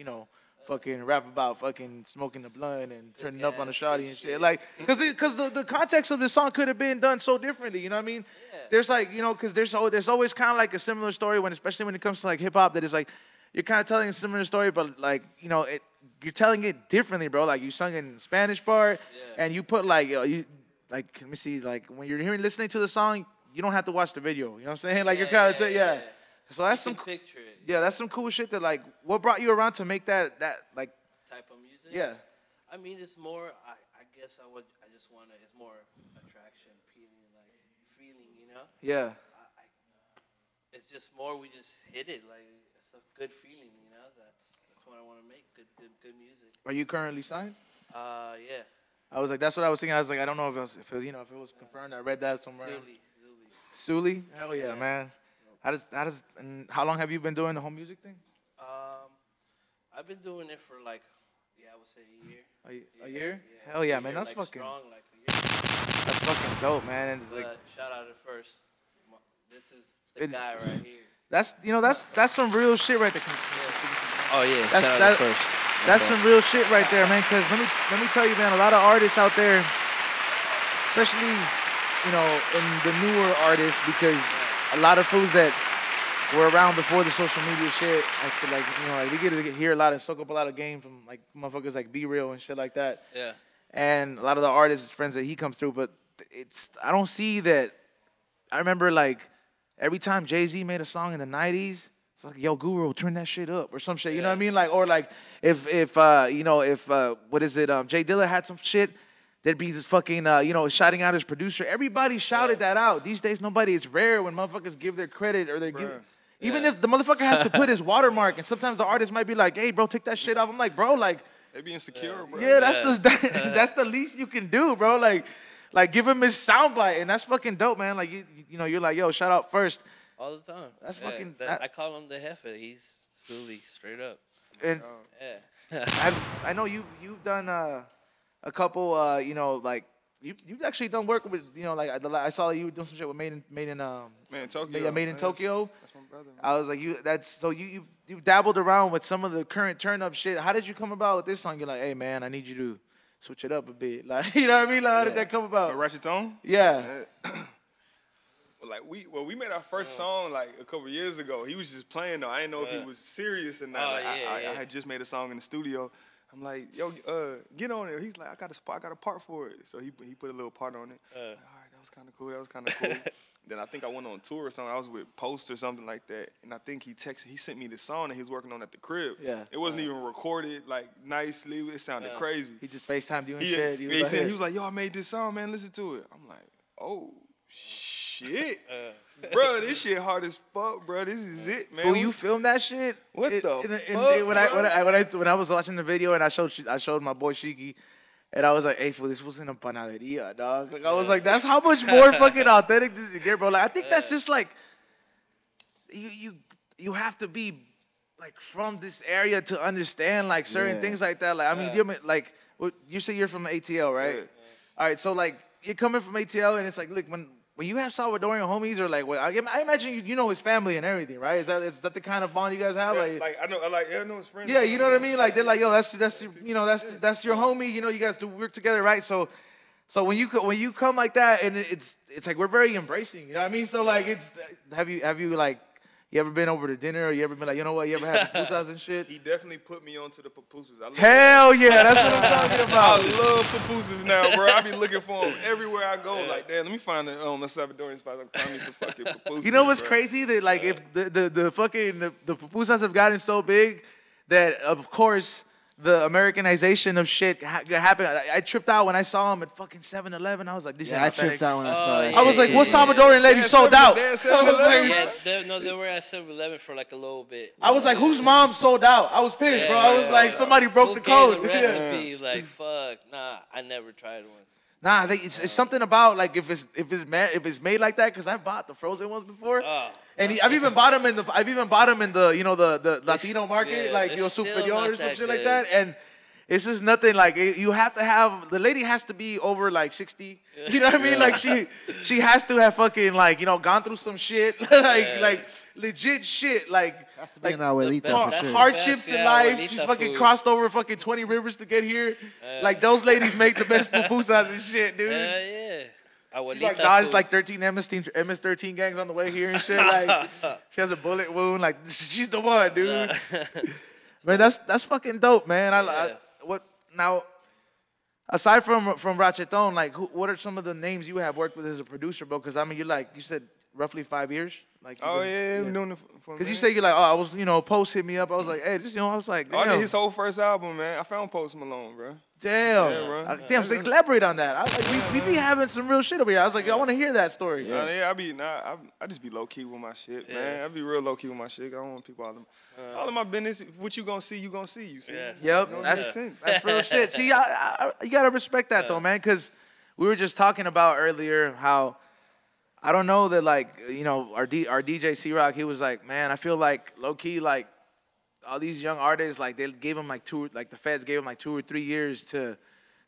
fucking rap about fucking smoking the blunt and turning up on the shawty and shit. Like, because the context of the song could have been done so differently. You know what I mean? Yeah. There's like, because there's always kind of like a similar story especially when it comes to like hip hop, that is like you're kind of telling a similar story, but like you're telling it differently, bro. Like, you sung in the Spanish part, and you put like let me see, like when you're listening to the song, you don't have to watch the video. You know what I'm saying? Like, you're kind of So that's picture it. Yeah, that's some cool shit. That like, what brought you around to make that like type of music? Yeah. I mean, it's more. I guess I just want to. It's more attraction, feeling, Yeah. It's just more. We just hit it. Like, it's a good feeling, That's what I want to make. Good music. Are you currently signed? Yeah. I was like, that's what I was thinking. I was like, I don't know if it was confirmed. I read that somewhere. Suli? Hell yeah, man. How long have you been doing the whole music thing? I've been doing it for like, I would say a year. A year? Yeah. Hell yeah, man. That's like fucking strong, like a year. That's fucking dope, man. And it's like, shout out at first. This is the guy right here. That's some real shit right there. Oh yeah, shout out at first. That's some real shit right there, man. Because let me tell you, man, a lot of artists out there, especially in the newer artists, because a lot of fools that were around before the social media shit. I feel like, you know, like we get to hear a lot and soak up a lot of game from like motherfuckers like Be Real and shit like that. Yeah. And a lot of the artists, friends that he comes through, but I don't see that. I remember like every time Jay-Z made a song in the 90s, it's like, yo, Guru, turn that shit up or some shit. You know what I mean? Like, or like if what is it? Jay Dilla had some shit, there'd be this fucking, shouting out his producer. Everybody shouted that out. These days, nobody. It's rare when motherfuckers give their credit or they give. Even if the motherfucker has to put his watermark, and sometimes the artist might be like, hey, bro, take that shit off. I'm like, bro, like. They be insecure, bro. Yeah, that's the least you can do, bro. Like give him his soundbite, and that's fucking dope, man. Like you're like, yo, shout out first. All the time. That's fucking. I call him the Jefe. He's Sully, straight up. And I know you've done a couple, like you've actually done work with, like I saw you doing some shit with Made in Tokyo. Yeah, Made in Tokyo. That's my brother. Man. I was like, you've dabbled around with some of the current turn up shit. How did you come about with this song? You're like, hey man, I need you to switch it up a bit. Like, you know what I mean? Like, how did that come about? Racheton? Yeah. Like we made our first song like a couple years ago. He was just playing though. I didn't know if he was serious or not. I had just made a song in the studio. I'm like, yo, get on it. He's like, I got a part for it. So he put a little part on it. All right, that was kind of cool. Then I think I went on tour or something. I was with Post or something like that. And I think he sent me the song that he was working on at the crib. Yeah. It wasn't even recorded like nicely. It sounded crazy. He just FaceTimed you and shit. He was like, yo, I made this song, man. Listen to it. I'm like, oh, shit. Bro, this shit hard as fuck, bro. This is it, man. When you filmed that shit? What the fuck? When I was watching the video and I showed my boy Sheiky, and I was like, hey, this was in a panaderia, dog. Like, I was like, that's how much more fucking authentic this is get, bro. Like, I think that's just like, you have to be like from this area to understand like certain things like that. Like, I mean, like, you say you're from ATL, right? Yeah. All right, so like, you're coming from ATL, and it's like, look, when you have Salvadorian homies, or like, I imagine you know his family and everything, right? Is that the kind of bond you guys have? Yeah, like I know his friends. Yeah, you know what I mean. Like they're like, yo, that's your homie. You know, you guys do work together, right? So when you come like that, and it's like we're very embracing. You know what I mean? So like, have you like. You ever been over to dinner, or you ever been like, you know what, you ever had pupusas and shit? He definitely put me onto the pupusas. Hell yeah, that's what I'm talking about. I love pupusas now, bro. I be looking for them everywhere I go. Like, damn, let me find a Salvadorian spot. Find me some fucking pupusas. You know what's crazy? That like, if the fucking the pupusas have gotten so big that of course the Americanization of shit happened. I tripped out when I saw him at fucking 7-Eleven. I was like, this is I tripped out when I saw it. I was like, what Salvadorian lady sold out? They were at 7-Eleven for like a little bit. I was like, whose mom sold out? I was pissed, bro. I was like, somebody broke the code. The recipe, like, fuck, nah, I never tried one. Nah, it's something about like if it's made like that, because I bought the frozen ones before. And I've even bought them in the Latino market, like Superior or some shit like that. And it's just nothing like you have to have, the lady has to be over like 60. You know what I mean? Like she has to have fucking like, gone through some shit, like legit shit, like has to be an abuelita for sure. Hardships in life. She's fucking crossed over fucking 20 rivers to get here. Like those ladies make the best pupusas and shit, dude. Yeah. She like dodged like 13 MS-13 gangs on the way here and shit. Like she has a bullet wound. Like she's the one, dude. Man, that's fucking dope, man. What now? Aside from Racheton, like what are some of the names you have worked with as a producer, bro? Because I mean, you said roughly 5 years. Like I'm doing it for because you say you're like, I was, Post hit me up. I was like, hey, I was like, I did his whole first album, man. I found Post Malone, bro. Damn. Yeah, bro. Damn, so elaborate on that. We be having some real shit over here. I was like, I want to hear that story. I just be low key with my shit, man. I be real low key with my shit. I don't want people all of my business. What you gonna see, you see. You see. Yeah. Yep. That's real shit. See, you gotta respect that though, man, because we were just talking about earlier how I don't know that like our DJ C-Rock, he was like, man, I feel like low key like all these young artists, like they gave them like the feds gave them like 2 or 3 years to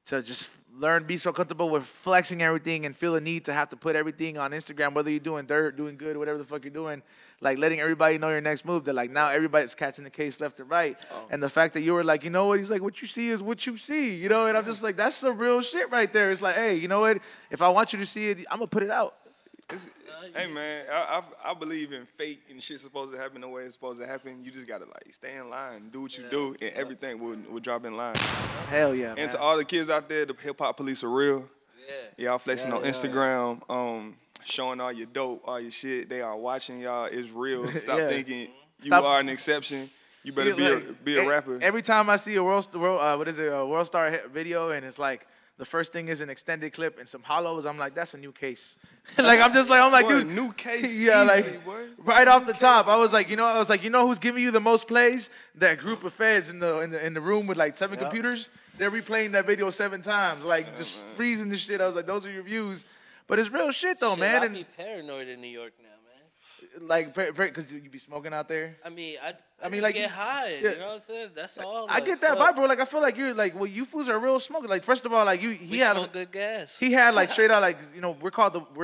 just learn, be so comfortable with flexing everything and feel a need to have to put everything on Instagram, whether you're doing dirt, doing good, whatever the fuck you're doing, like letting everybody know your next move. That like now everybody's catching the case left and right. And the fact that you were like, you know what, he's like, what you see is what you see, and I'm just like, that's some real shit right there. It's like, hey, you know what, if I want you to see it, I'm gonna put it out. Hey man, I believe in fate and shit's supposed to happen the way it's supposed to happen. You just gotta like stay in line, do what you do, and everything will drop in line. Hell yeah, man. And to all the kids out there, the hip hop police are real. Yeah. Y'all flexing on Instagram, showing all your dope, all your shit. They are watching y'all. It's real. Stop thinking you are an exception. You better be a rapper. Every time I see a World Star video and it's like, the first thing is an extended clip and some hollows. I'm like, that's a new case. Like, I'm like, dude, new case. Yeah, like, right off the top, I was like, you know who's giving you the most plays? That group of feds in the room with like 7 computers. They're replaying that video 7 times, like just freezing the shit. I was like, those are your views. But it's real shit though, man. I be paranoid in New York now. Like, because you be smoking out there. I mean, like get high. You know what I'm saying? That's all. I get that vibe, bro. Like, I feel like you're like, well, you fools are real smokers. Like, first of all, like he had good gas. He had like straight out like, you know, we're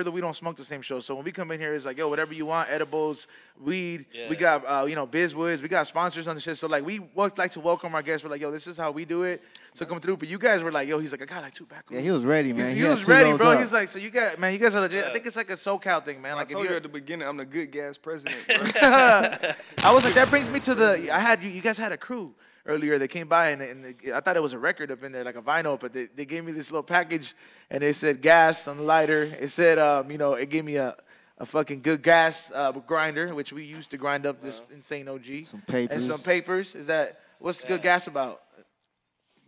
the We Don't Smoke the Same show. So when we come in here, it's like, yo, whatever you want, edibles, weed. Yeah. We got Bizwoods. We got sponsors on the shit. So like we like to welcome our guests. We're like, yo, this is how we do it. So come through. But you guys were like, yo, he's like, I got like 2 backwards. Yeah, he was ready, man. He was ready, bro. He's like, so you guys are legit. I think it's like a SoCal thing, man. Like, I told you at the beginning, I'm the good gas president. I was like, that brings me to you guys had a crew earlier that came by and I thought it was a record up in there, like a vinyl, but they gave me this little package and it said gas on the lighter. It said, it gave me a fucking good gas grinder, which we used to grind up this insane OG. Some papers. And some papers. What's good gas about?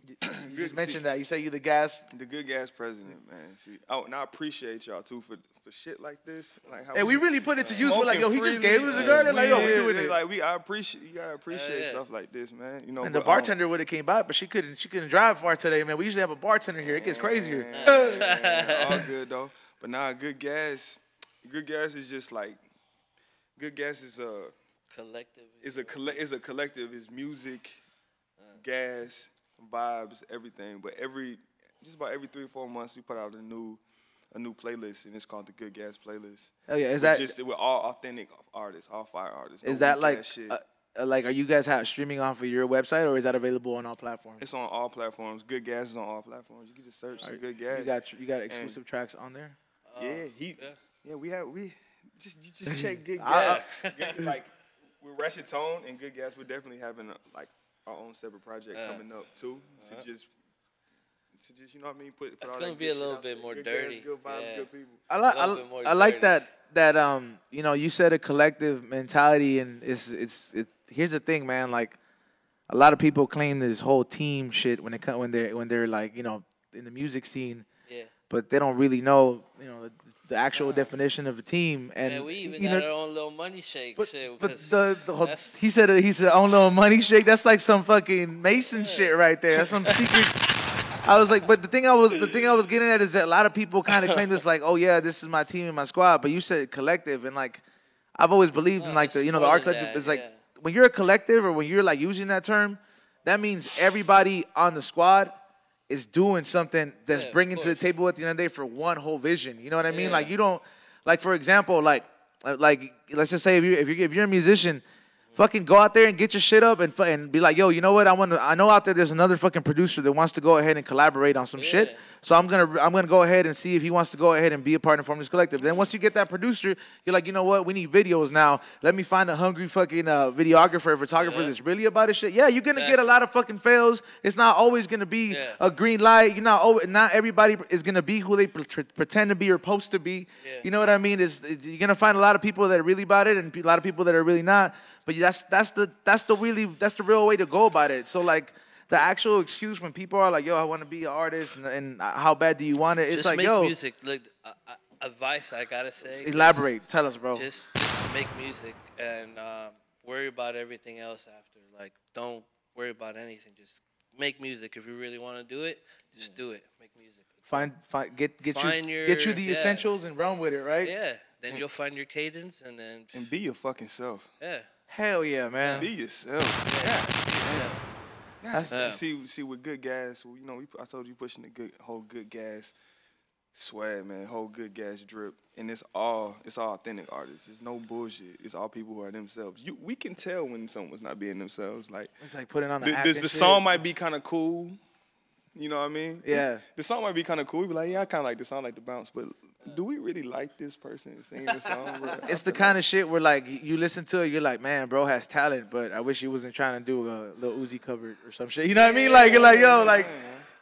You just mentioned that. You say you the good gas president, man. See, and I appreciate y'all too for shit like this. Like how we really put it to use. We're like, yo, he just gave us a gun. Like, yo, we doing it. Like you gotta appreciate stuff like this, man. You know. And the bartender would have came by, but she couldn't drive far today, man. We usually have a bartender here. It gets crazier. Man, all good though. But nah, good gas is just like, good gas is a collective. It's a collective. It's music, gas, vibes, everything. But just about every 3 or 4 months, we put out a new playlist, and it's called the Good Gas Playlist. Oh yeah, with all authentic artists, all fire artists. Is that like like, are you guys streaming off of your website, or is that available on all platforms? It's on all platforms. Good Gas is on all platforms. You can just search Good Gas. You got exclusive tracks on there. We just check Good Gas. Like with Racheton and Good Gas, we're definitely having our own separate project coming up too. To just you know what I mean. Put it's all gonna be a little bit more dirty. Gas, good vibes, good people. I like that you said a collective mentality, and it's here's the thing, man. Like, a lot of people claim this whole team shit when they're like, you know, in the music scene. Yeah. But they don't really know, you know, the actual definition of a team. And we even got our own little money shake. But he said own little money shake. That's like some fucking Mason shit right there. That's some secret. I was like, but the thing I was getting at is that a lot of people kind of claim this, like, oh yeah, this is my team and my squad. But you said collective, and like, I've always believed in like the art collective is like, when you're a collective or when you're like using that term, that means everybody on the squad is doing something that's bringing to the table at the end of the day for one whole vision. You know what I mean? Like, you don't, like, for example, like let's just say if you're a musician, fucking go out there and get your shit up and be like, yo, you know what? I know out there's another fucking producer that wants to go ahead and collaborate on some shit. So I'm gonna go ahead and see if he wants to go ahead and be a part and form this collective. Then once you get that producer, you're like, you know what? We need videos now. Let me find a hungry fucking videographer or photographer that's really about his shit. Yeah, you're gonna get a lot of fucking fails. It's not always gonna be a green light. Not everybody is gonna be who they pretend to be or supposed to be. You know what I mean? You're gonna find a lot of people that are really about it and a lot of people that are really not. But that's the real way to go about it. So like, the actual excuse when people are like, yo, I want to be an artist, and how bad do you want it? It's just like, make yo, music. Like, advice I gotta say. Elaborate. Tell us, bro. Just make music and worry about everything else after. Like, don't worry about anything. Just make music. If you really want to do it, just do it. Make music. Get you the essentials and run with it, right? Yeah. Then you'll find your cadence, and be your fucking self. Yeah. Hell yeah, man. Be yourself. Yeah. See, with Good Gas, you know, I told you pushing the whole Good Gas swag, man, whole Good Gas drip, and it's all authentic artists. It's no bullshit. It's all people who are themselves. We can tell when someone's not being themselves. Like, it's like putting on the song might be kind of cool. You know what I mean? Yeah. The song might be kind of cool. We be like, yeah, I kind of like the song, like the bounce, but do we really like this person singing the song, bro? It's the kind of shit where, like, you listen to it, you're like, man, bro has talent, but I wish he wasn't trying to do a Lil Uzi cover or some shit. You know what I mean? Like, you're like, yo, like,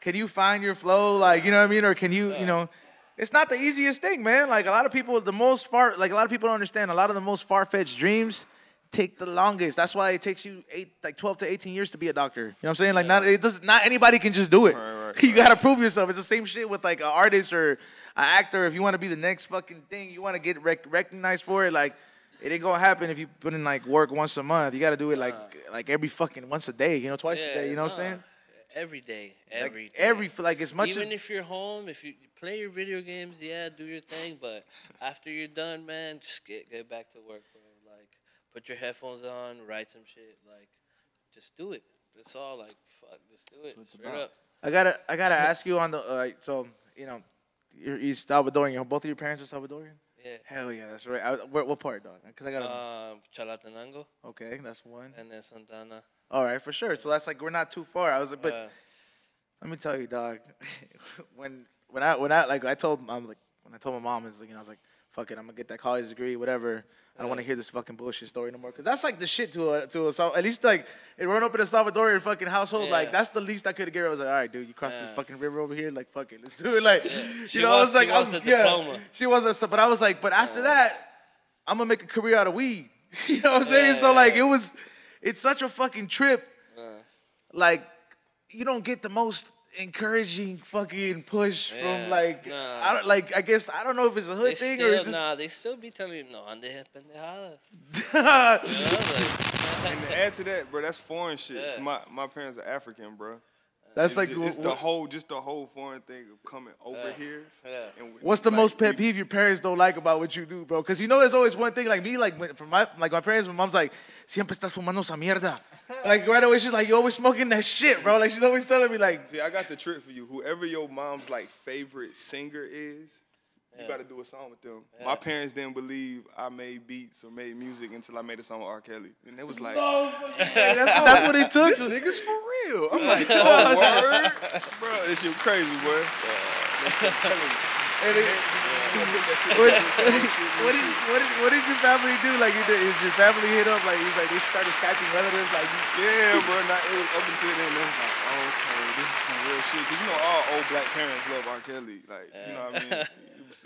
can you find your flow? Like, you know what I mean? Or can you, you know, it's not the easiest thing, man. Like, a lot of people, a lot of people don't understand. A lot of the most far-fetched dreams take the longest. That's why it takes you 12 to 18 years to be a doctor. You know what I'm saying? Like, not anybody can just do it. You gotta prove yourself. It's the same shit with like an artist or an actor. If you want to be the next fucking thing, you want to get recognized for it. Like, it ain't gonna happen if you put in like work once a month. You gotta do it like every fucking once a day. You know, twice a day. You know what I'm saying? Every day, like as much even if you're home, if you play your video games, do your thing. But after you're done, man, just get back to work, bro. Like, put your headphones on, write some shit. Like, just do it. That's all. Like, fuck, just do it. Straight up. I gotta ask you on the so you know, you're Salvadorian. Both of your parents are Salvadorian. Yeah. Hell yeah, that's right. What part, dog? Because I got Chalatenango. Okay, that's one. And then Santana. All right, for sure. So that's like we're not too far. I was like, but let me tell you, dog. when I told my mom, is like, you know, I was like, fuck it, I'm gonna get that college degree, whatever. I don't want to hear this fucking bullshit story no more. Cause that's like the shit to a at least like it run up in a Salvadorian fucking household. Like that's the least I could get. I was like, all right, dude, you crossed this fucking river over here. Like, fuck it, let's do it. Like, you know, I was like, she wasn't. But I was like, but after that, I'm gonna make a career out of weed. You know what I'm saying? So like, it's such a fucking trip. Like, you don't get the most encouraging fucking push from like I guess I don't know if it's a hood thing or is this... they still be telling you no ande pendejadas. And to add to that, bro, that's foreign shit. My parents are African, bro. That's it's the whole foreign thing of coming over here. And what's the most pet peeve your parents don't like about what you do, bro? Because you know there's always one thing, like me, like from my parents, my mom's like, siempre estás fumando esa mierda. Like right away she's like, you always smoking that shit, bro. Like she's always telling me like, see, I got the trick for you. Whoever your mom's like favorite singer is, you got to do a song with them. My parents didn't believe I made beats or made music until I made a song with R. Kelly. And they was like, that's what it took. This nigga's for real. I'm like, oh, word? Bro, this shit crazy, boy. What did your family do? Like, did your family hit up? Like, he's like, they started Skyping relatives? Like, yeah, bro. It was up until then. They was like, okay, this is some real shit. Because, you know, all old black parents love R. Kelly. Like, you know what I mean?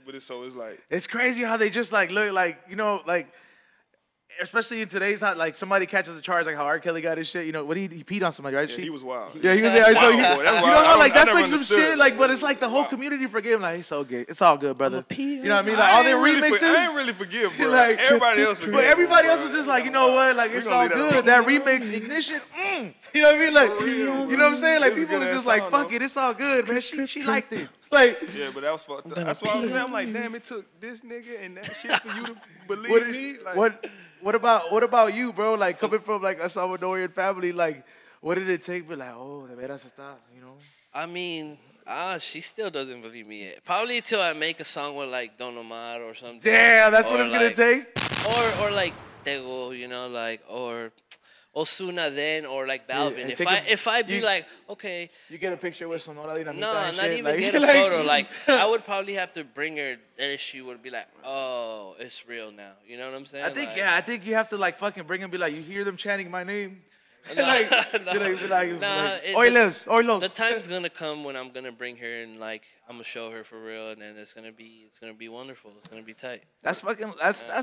But it's like... It's crazy how they just, like, look, like, you know, like... Especially in today's, like somebody catches a charge, like how R. Kelly got his shit. You know, what he peed on somebody, right? Yeah, he was wild. Yeah, he was there. So you know, like that's like some shit. Like, but it's like the whole community forgave him. Like, he's so good. It's all good, brother. You know what I mean? Like all their remixes. I ain't really forgive, bro. Like everybody else forgive. But everybody else was just like, you know what? Like it's all good. That remix, Ignition. You know what I mean? Like, you know what I'm saying? Like people was just like, fuck it, it's all good, man. She liked it. Like, yeah, but that was fucked up. That's why I was saying, I'm like, damn, it took this nigga and that shit for you to believe me. Like, what about you, bro? Like coming from like a Salvadorian family, like what did it take? Be like, oh, de veras está, you know? I mean, she still doesn't believe me yet. Probably until I make a song with like Don Omar or something. Damn, that's what it's gonna take. Or like Tego, you know, like or Ozuna then, or like Balvin. Yeah, if I be like, okay, you get a picture with Sonora Dinamita. No, not shit. even get a photo. Like I would probably have to bring her, and she would be like, oh, it's real now. You know what I'm saying? I think you have to like fucking bring and be like, you hear them chanting my name. Oilos. The time's gonna come when I'm gonna bring her and like I'm gonna show her for real, and then it's gonna be wonderful. It's gonna be tight. That's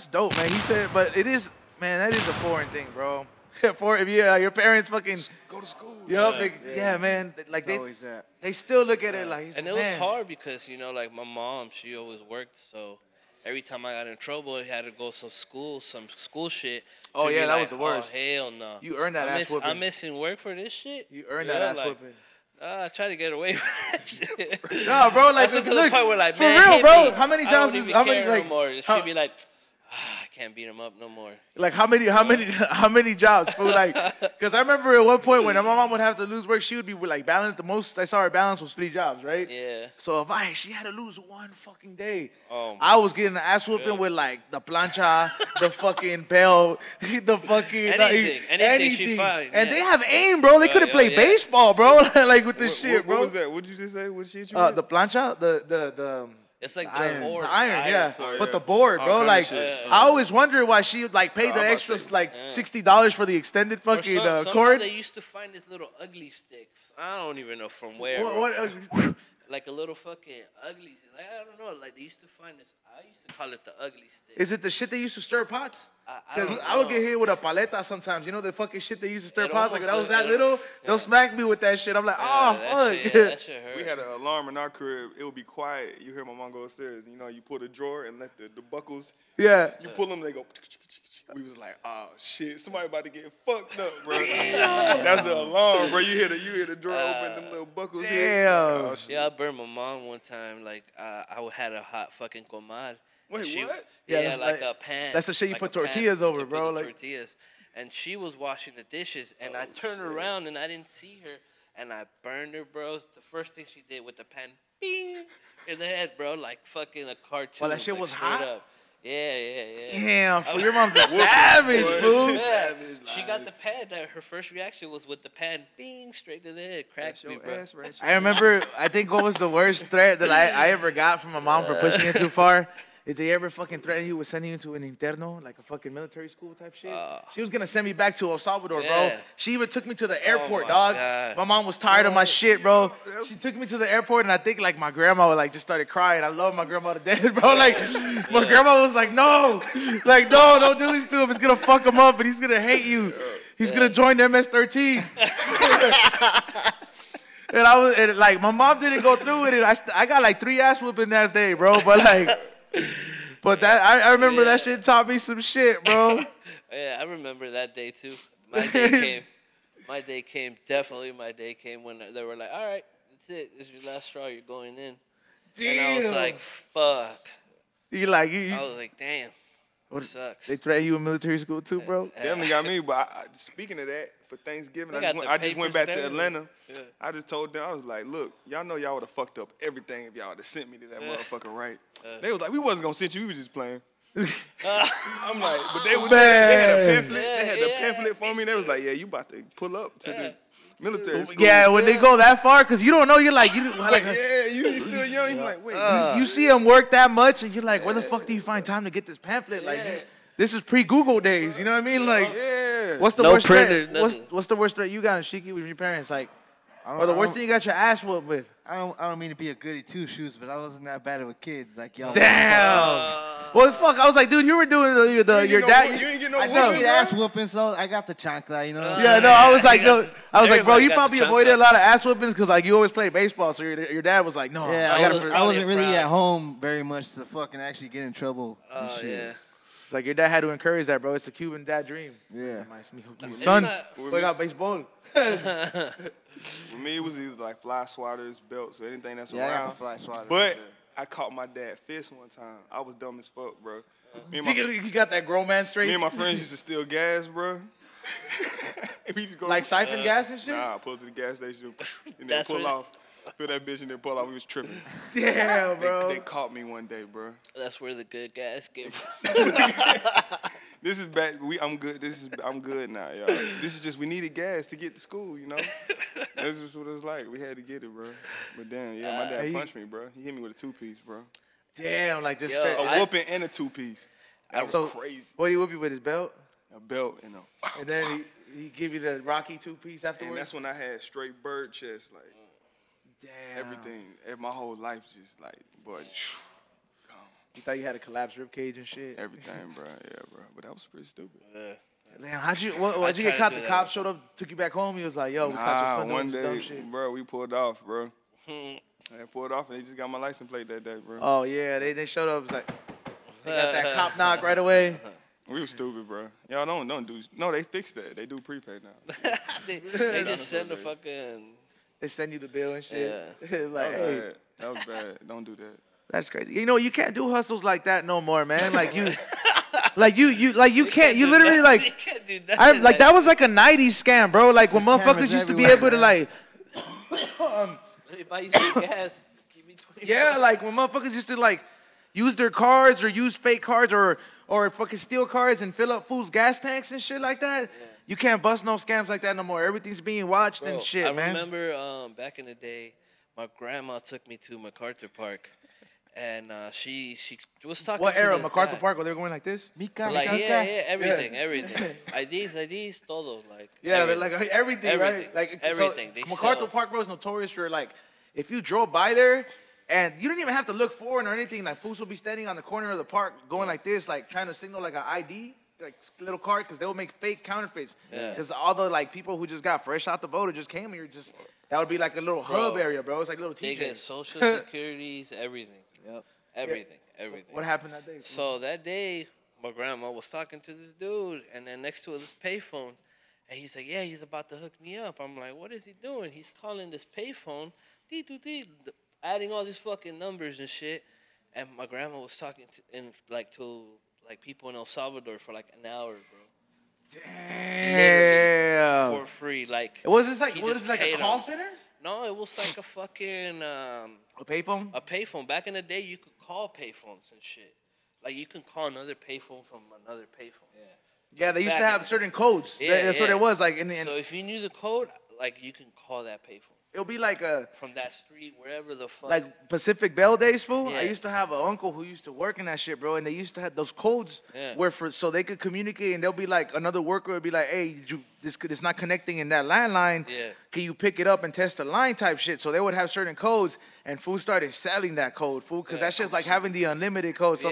dope, man. He said, but it is, man. That is a foreign thing, bro. If your parents fucking go to school. Yeah, man. Like they still look at it like. And it was hard because, you know, like my mom, she always worked, so every time I got in trouble, I had to go some school shit. Oh yeah, that was the worst. Oh hell no. You earned that ass whooping. I'm missing work for this shit. You earned that ass whooping. I try to get away from that shit. No, bro, like look, to the point where like, for man, real, bro. How many jobs is how many like? No more. She'd be like, I can't beat him up no more. Like how many jobs? For like, because I remember at one point when my mom would have to lose work, she would be like balance. The most I saw her balance was 3 jobs, right? Yeah. So if she had to lose one fucking day, I was getting an ass whooping with like the plancha, the fucking belt, the fucking anything. She fine. And they have aim, bro. They couldn't play baseball, bro. Like with this shit, bro. What was that? What did you just say? What shit you? The plancha, the It's like the iron, board. the iron, yeah. Oh, But yeah. the board, bro. All Like, kind of shit. I always wonder why she like paid the I'm about to extra say, like $60 for the extended Or fucking somehow cord. they used to find this little ugly stick. I don't even know from where. What Like a little fucking ugly. Like I don't know. Like they used to find this. I used to call it the ugly stick. is it? The shit they used to stir pots? Because don't I would know. get hit with a paleta sometimes. You know the fucking shit they used to stir It pots. Like almost when I was look- that little, they'll smack me with that shit. I'm like, oh fuck. That shit hurt. We had an alarm in our crib. It would be quiet. You hear my mom go upstairs. You know, you pull the drawer and let the buckles. Yeah. You pull them, they go. We was like, oh shit, somebody about to get fucked up, bro. That's the alarm, bro. You hear the drawer open, them little buckles. Damn. Hit. Oh, shit. Yeah, I burned my mom one time. Like I had a hot fucking comal. Wait, what? Yeah, Yeah, that's like like- a pan. that's the shit you like put a pan tortillas over, to put bro, the like- tortillas. And she was washing the dishes, and I turned around and I didn't see her, and I burned her, bro. The first thing she did with the pan, bing, in the head, bro, like fucking a cartoon. Well, that shit like, was straight hot? up. Yeah. Damn, fool, your mom's a savage, fool. Yeah, she got the pan. Her first reaction was with the pan, bing, straight to the head, cracked me, bro. Ass, Racheton. I remember, I think what was the worst threat that I ever got from my mom for pushing it too far is they ever fucking threatened you with sending you to an interno, like a fucking military school type shit. She was gonna send me back to El Salvador, bro. Yeah. She even took me to the airport, my dog. God. My mom was tired of my shit, bro. She took me to the airport, and I think like my grandma would like just started crying. I love my grandma to death, bro. Like my grandma was like, no, don't do this to him. It's gonna fuck him up, and he's gonna hate you. He's gonna join the MS-13. And like my mom didn't go through with it. I got like 3 ass whooping that day, bro. But like, that I remember that shit taught me some shit, bro. Yeah, I remember that day too. My day came. My day came. Definitely, my day came when they were like, "All right, that's it. This is your last straw. You're going in." And I was like, "Fuck." You like I was like, "Damn, it sucks." They threatened you in military school too, bro? Definitely got me, but speaking of that, for Thanksgiving, They got the I just went back papers to and Atlanta. everything. I just told them, I was like, look, y'all know y'all would have fucked up everything if y'all would have sent me to that motherfucker, right? They was like, we wasn't going to send you, we was just playing. I'm like, but they had a pamphlet. They had the pamphlet for me. They was like, yeah, you about to pull up to the military school. Yeah, when they go that far, because you don't know, you're like, yeah, you still young. You're like, wait. you see them work that much, and you're like, where the fuck do you find time to get this pamphlet? Like, this is pre-Google days, you know what I mean? Like, what's the worst threat? What's the worst threat you got in Sheiky with your parents? Like, or the worst thing you got your ass whooped with? I don't mean to be a goody two shoes, but I wasn't that bad of a kid. Like y'all. Damn. Well, fuck. I was like, dude, you were doing your dad. You ain't get no I whooping, don't need bro. ass whooping, so I got the chancla, you know. Yeah, no, I was like, no, I was like, bro, Everybody you got probably the avoided a chancla. lot of ass whoopings because like you always play baseball, so your dad was like, no, Yeah, I I wasn't really proud. at home very much to fucking actually get in trouble and Oh shit. yeah. It's like your dad had to encourage that, bro. It's a Cuban dad dream. Yeah. Son, not- juega béisbol. For me, it was either like fly swatters, belts, or anything that's Yeah, I got around. the fly swatter. But I caught my dad fist one time. I was dumb as fuck, bro. Me and my, You got that grown man straight? me and my friends used to steal gas, bro. We used to go Like siphon gas and shit? Nah, pull to the gas station and then That's pull what- off. Fill that bitch and then pull off. We was tripping. Damn, bro. They caught me one day, bro. That's where the good guys came. This is bad. I'm good. I'm good now, y'all. This is just we needed gas to get to school, you know. That's just what it was like. We had to get it, bro. But damn, yeah, my dad punched me, bro. He hit me with a 2-piece, bro. Damn, like just Yo, straight. A whooping and a 2-piece. That was So- crazy. What do you whoop you with his belt? A belt and a. And then he give you the Rocky 2-piece And afterwards? that's when I had straight bird chest, like Damn. everything. My whole life just like, boy, You thought you had a collapsed rib cage and shit? everything, bro. Yeah, bro. But that was pretty stupid. Damn, how'd you get tried caught? to The do cops that. showed up, took you back home. He was like, yo, we caught Nah, your son one doing this dumb day, shit. bro, we pulled off, bro. I pulled off and they just got my license plate that day, bro. Oh, yeah, they showed up. It was like, they got that cop knock right away. We was stupid, bro. Y'all don't do. No, they fixed that. They do prepaid now. they just send the fucking. They send you the bill and shit. Yeah. It's like, That was hey, bad. That was bad. Don't do that. that's crazy. You know, you can't do hustles like that no more, man. Like you, you can't. You literally You like. can't do that. I like that was like a '90s scam, bro. Like when There's motherfuckers cameras used to be everywhere, able to man. like, Let me buy you some gas. Give me 20. yeah, like when motherfuckers used to like use their cards or use fake cards or fucking steal cards and fill up fools' gas tanks and shit like that. Yeah. You can't bust no scams like that no more. Everything's being watched and shit, I man. remember back in the day, my grandma took me to MacArthur Park, And she was talking. What to era? this MacArthur guy. Park, where they were going like this? Mika, Like yeah, everything. Yeah. IDs, todo, like. Yeah, everything. like everything, right? Like everything. So, MacArthur Park, bro, is notorious for like, if you drove by there, and you didn't even have to look forward or anything. Like fools will be standing on the corner of the park, going like this, like trying to signal like an ID, like little card, because they will make fake counterfeits. Because all the like people who just got fresh out the boat or just came here, just that would be like a little hub area, bro. It's like a little They TJ. get social securities, everything. Yep. Everything. So what happened that day? So that day, my grandma was talking to this dude, and then next to this payphone, and he's like, "Yeah, he's about to hook me up." I'm like, "What is he doing?" He's calling this payphone, adding all these fucking numbers and shit. And my grandma was talking to people in El Salvador for like an hour, bro. Damn. For free, like. Was this like a call him. center? No, it was like a fucking A payphone? A payphone. Back in the day, you could call payphones and shit. Like you can call another payphone from another payphone. Yeah, they used to have certain codes. That's what it was like. So if you knew the code, like you can call that payphone. It'll be like from that street, wherever the fuck. Like Pacific Bell Days, fool. Yeah. I used to have an uncle who used to work in that shit, bro, and they used to have those codes where so they could communicate, and they'll be like another worker would be like, "Hey, it's not connecting in that landline. Yeah. Can you pick it up and test the line?" type shit. So they would have certain codes, and fool started selling that code, fool, because that shit's like having the unlimited code. So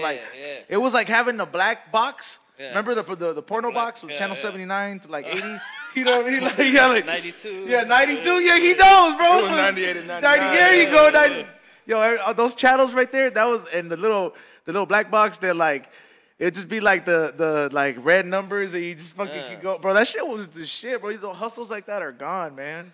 it was like having the black box. Yeah. Remember the porno box with channel 79 to like 80. You know what I mean? Like, like 92. Yeah, 92. Yeah, he knows, bro. It was 98 and 99. There you go. 90. Yo, those channels right there. That was and the little black box. That like it'd just be like the like red numbers, and you just fucking keep going, bro. That shit was the shit, bro. The hustles like that are gone, man.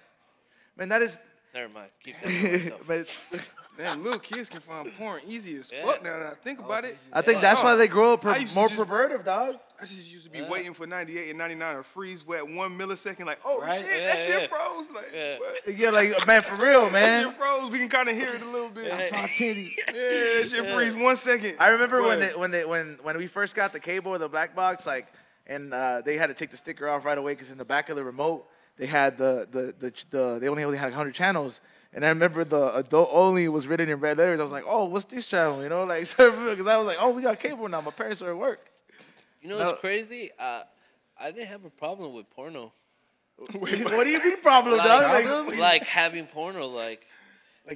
Man, that is. Never mind. Keep that to myself. Damn, little kids can find porn easy as fuck now that I think about it. I think that's why they grow up more perverted, dog. I just used to be waiting for 98 and 99 to freeze at 1 millisecond, like, oh shit, that shit froze. Like, what? Yeah, like, man, for real, man. That shit froze. We can kind of hear it a little bit. I saw titty. Yeah, that shit freeze 1 second. I remember when we first got the cable or the black box, like, and they had to take the sticker off right away because in the back of the remote they had they only had 100 channels. And I remember the adult only was written in red letters. I was like, oh, what's this channel? You know, like, because I was like, oh, we got cable now. My parents are at work. You know what's crazy? I didn't have a problem with porno. What do you mean problem, dog? Like having porno, like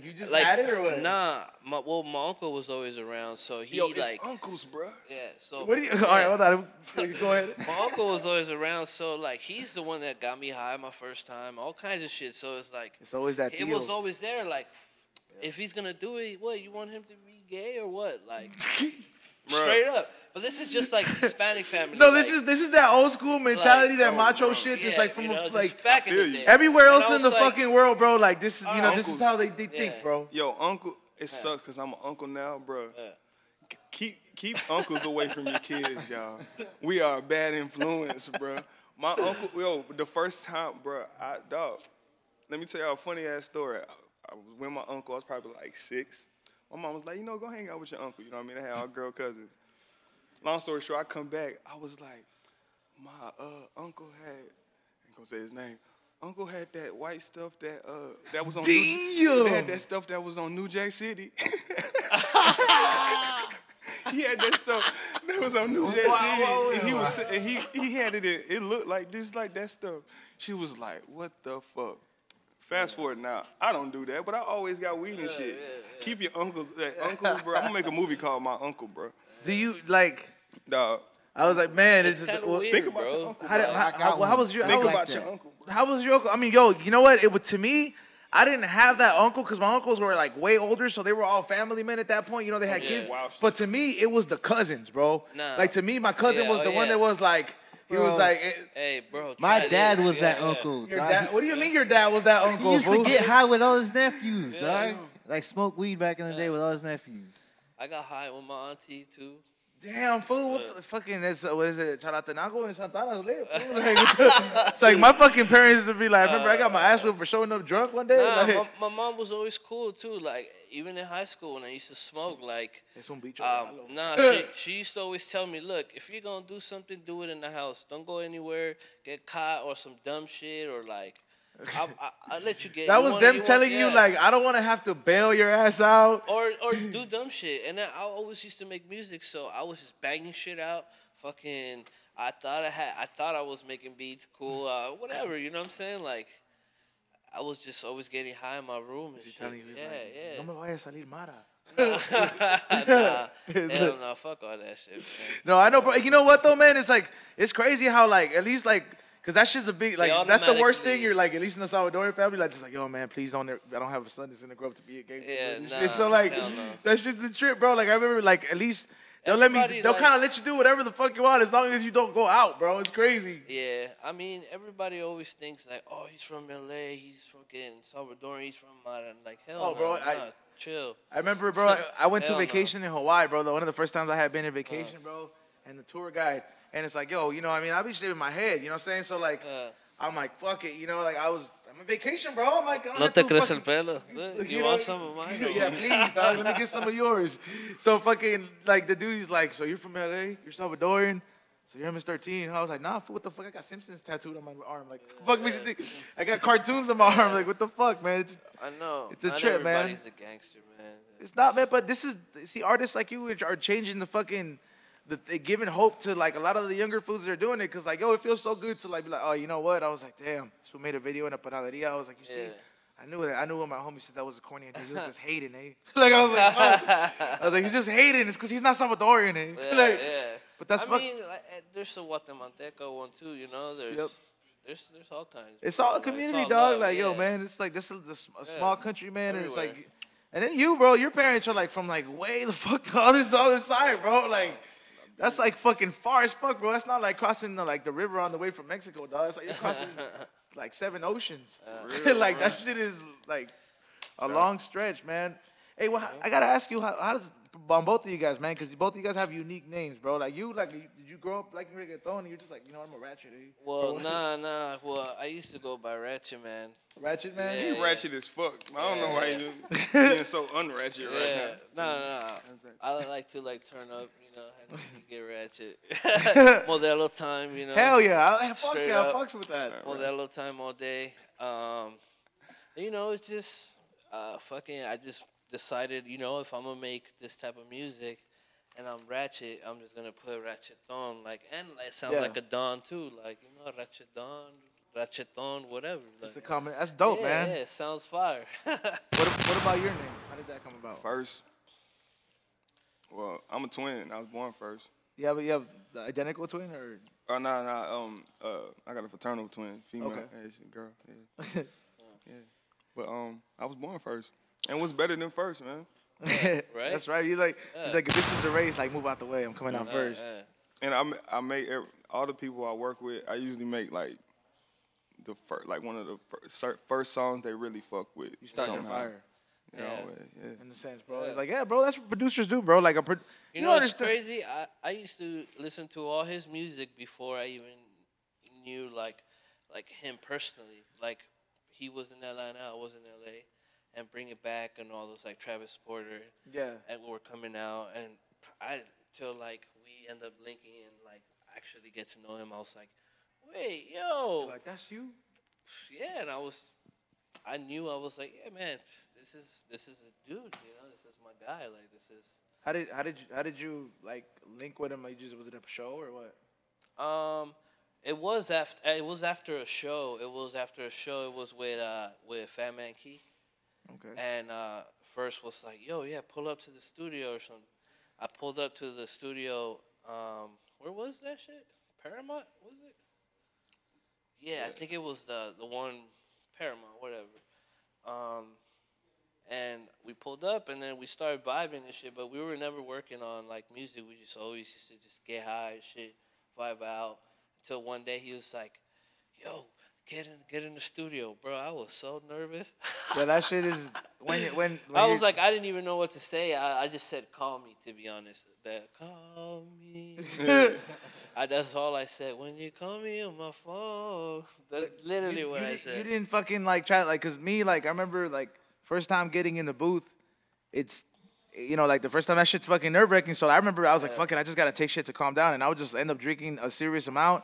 you just had it or what? Nah, my uncle was always around, so he it's uncles, bro. Yeah, so. What do you? All right, hold on. Go ahead. My uncle was always around, so like he's the one that got me high my first time, all kinds of shit. So it's like it's always that. It was always there. Like, if he's gonna do it, what you want him to be gay or what? Like, straight up. But this is just like Hispanic family. No, this is that old school mentality, that macho shit. That's like from like back in the day. Everywhere else in the fucking world, bro. Like this is this is how they think, bro. Yo, uncle, it sucks because I'm an uncle now, bro. Keep uncles away from your kids, y'all. We are a bad influence, bro. My uncle, the first time, bro, let me tell y'all a funny ass story. I was with my uncle. I was probably like 6. My mom was like, go hang out with your uncle. You know what I mean? I had all girl cousins. Long story short, I come back. I was like, my uncle had, I ain't gonna say his name. Uncle had that white stuff that was on they had that stuff that was on New Jack City. He had that stuff that was on New Jack City, and he had it in. It looked like just like that stuff. She was like, "What the fuck?" Fast forward now, I don't do that, but I always got weed and shit. Keep your uncles, bro. I'm gonna make a movie called My Uncle, bro. Do you like? Dog. I was like, man, it's kind of weird, think about bro. your uncle. How was your? Think about your uncle, bro. How was your uncle? I mean, yo, you know what? To me, I didn't have that uncle because my uncles were like way older, so they were all family men at that point. You know, they had kids. Wow. But to me, it was the cousins, bro. Nah. Like to me, my cousin was the one that was like. He was like, hey, bro. My dad was that uncle. Your dad, what do you mean your dad was that uncle? He used to get high with all his nephews, dog. Like smoke weed back in the day with all his nephews. I got high with my auntie too. Damn, fool. What fucking is, what is it? Chalatenango and Santana's lit. It's like my fucking parents used to be like, remember I got my ass whipped for showing up drunk one day? Nah, like, my mom was always cool too. Like, even in high school when I used to smoke, like, she used to always tell me, look, if you're going to do something, do it in the house. Don't go anywhere, get caught or some dumb shit or like, I'll let you get. That was them telling you, like, I don't want to have to bail your ass out. Or do dumb shit. And then I always used to make music, so I was just banging shit out. Fucking, I thought I was making beats cool, whatever, you know what I'm saying? Like, I was just always getting high in my room and shit. Telling you, yeah. No me vaya a salir mara. Nah, hell no, fuck all that shit, man. No, I know, bro. You know what, though, man? It's like, it's crazy how, like, at least, like, because that shit's a big, like, that's the worst thing. You're like, at least in the Salvadorian family, like, just like, yo, man, please don't, I don't have a son that's going to grow up to be a gay. Yeah, nah, so, like, that shit's the trip, bro. Like, I remember, like, at least they'll kind of let you do whatever the fuck you want as long as you don't go out, bro. It's crazy. Yeah, I mean, everybody always thinks, like, oh, he's from L.A., he's fucking Salvadorian, he's from Mara. Like, hell no, chill. I remember, bro, I went to vacation in Hawaii, bro. One of the first times I had been in vacation, bro, and the tour guide, and it's like, yo, you know, I mean, I be shaving my head, you know what I'm saying? So, like, I'm like, fuck it, you know, like, I'm on vacation, bro. I'm like, no te crece el pelo. You want some of mine? Yeah, please, dog. Let me get some of yours. So fucking, like, the dude, he's like, so you're from L.A.? You're Salvadorian? So you're MS-13? I was like, nah, fool, what the fuck? I got Simpsons tattooed on my arm. Like, fuck me, I got cartoons on my arm. Like, what the fuck, man? I know. It's a trip, man. Everybody's a gangster, man. It's not, man, but see, artists like you are changing the fucking, giving hope to, like, a lot of the younger fools that are doing it, because, like, yo, it feels so good to, like, be like, oh, you know what? I was like, damn, this fool made a video in a panaderia. I was like, you see, I knew when my homie said that was a corny idea. He was just hating, eh? Like, I was like, oh. I was like, he's just hating. It's because he's not Salvadorian, eh? Yeah, like, But that's I mean, like, there's a Guatemalteco one, too, you know? There's all kinds. It's all a community, dog. Like, yo, man, it's like, this is a small country, man, and it's like, and then you, bro, your parents are, like, from, like, way the fuck the other side, bro. Like, that's, like, fucking far as fuck, bro. That's not, like, crossing, the river on the way from Mexico, dog. It's like you're crossing, like, 7 oceans. Like, that shit is, like, a long stretch, man. Hey, well, I got to ask you, how does, on both of you guys, man, because both of you guys have unique names, bro. Like, did you grow up liking reggaeton and you're just like, you know, I'm a ratchet, eh? Well, nah. Well, I used to go by Ratchet, man. Ratchet, man? He ratchet as fuck. I don't know why he's being so unratchet right now. No. I like to, like, turn up, you know, and get ratchet. Modelo time, you know. Hell yeah. I fucks with that. Modelo time all day. You know, it's just I just decided, you know, if I'm going to make this type of music and I'm ratchet, I'm just going to put Racheton, like, and it sounds like a Don, too. Like, you know, Racheton, whatever. Like, it's a comment. That's dope, man. Yeah, it sounds fire. What about your name? How did that come about? First. Well, I'm a twin. I was born first. Yeah, but you have the identical twin, or? Oh, no. I got a fraternal twin, female. Okay. Yeah, she's a girl. Yeah. Yeah. But I was born first. And what's better than first, man? Right? That's right. He's like, if this is a race, like, move out the way. I'm coming out first. And I make all the people I work with. I usually make like one of the first songs they really fuck with. You start your fire. Yeah. In a sense, bro. It's like, yeah, bro, that's what producers do, bro. Like you know what's crazy? I used to listen to all his music before I even knew like him personally. Like, he was in Atlanta, I was in LA. And Bring It Back and all those, like, Travis Porter. Yeah. And were coming out. And till, like, we end up linking and, like, actually get to know him, I was like, wait, yo. You're like, that's you? Yeah, and I knew, I was like, yeah, man, this is a dude, you know? This is my guy. Like, this is... How did you, like, link with him? Like, was it a show or what? It was after a show. It was with Fat Man Key. Okay. And first was like, yo, yeah, pull up to the studio or something. I pulled up to the studio. Where was that shit? Paramount, was it? Yeah, I think it was the one Paramount, whatever. And we pulled up, and then we started vibing and shit, but we were never working on, like, music. We just always used to just get high and shit, vibe out. Until one day he was like, yo, get in the studio, bro. I was so nervous. Yeah, that shit is when I was like, I didn't even know what to say. I just said, call me, to be honest. Call me. That's all I said. When you call me on my phone. That's literally what I said. You didn't fucking, like, try, like, because me, like, I remember, like, first time getting in the booth, it's you know, like the first time that shit's fucking nerve-wracking. So I remember I was like, fuck it, I just gotta take shit to calm down, and I would just end up drinking a serious amount,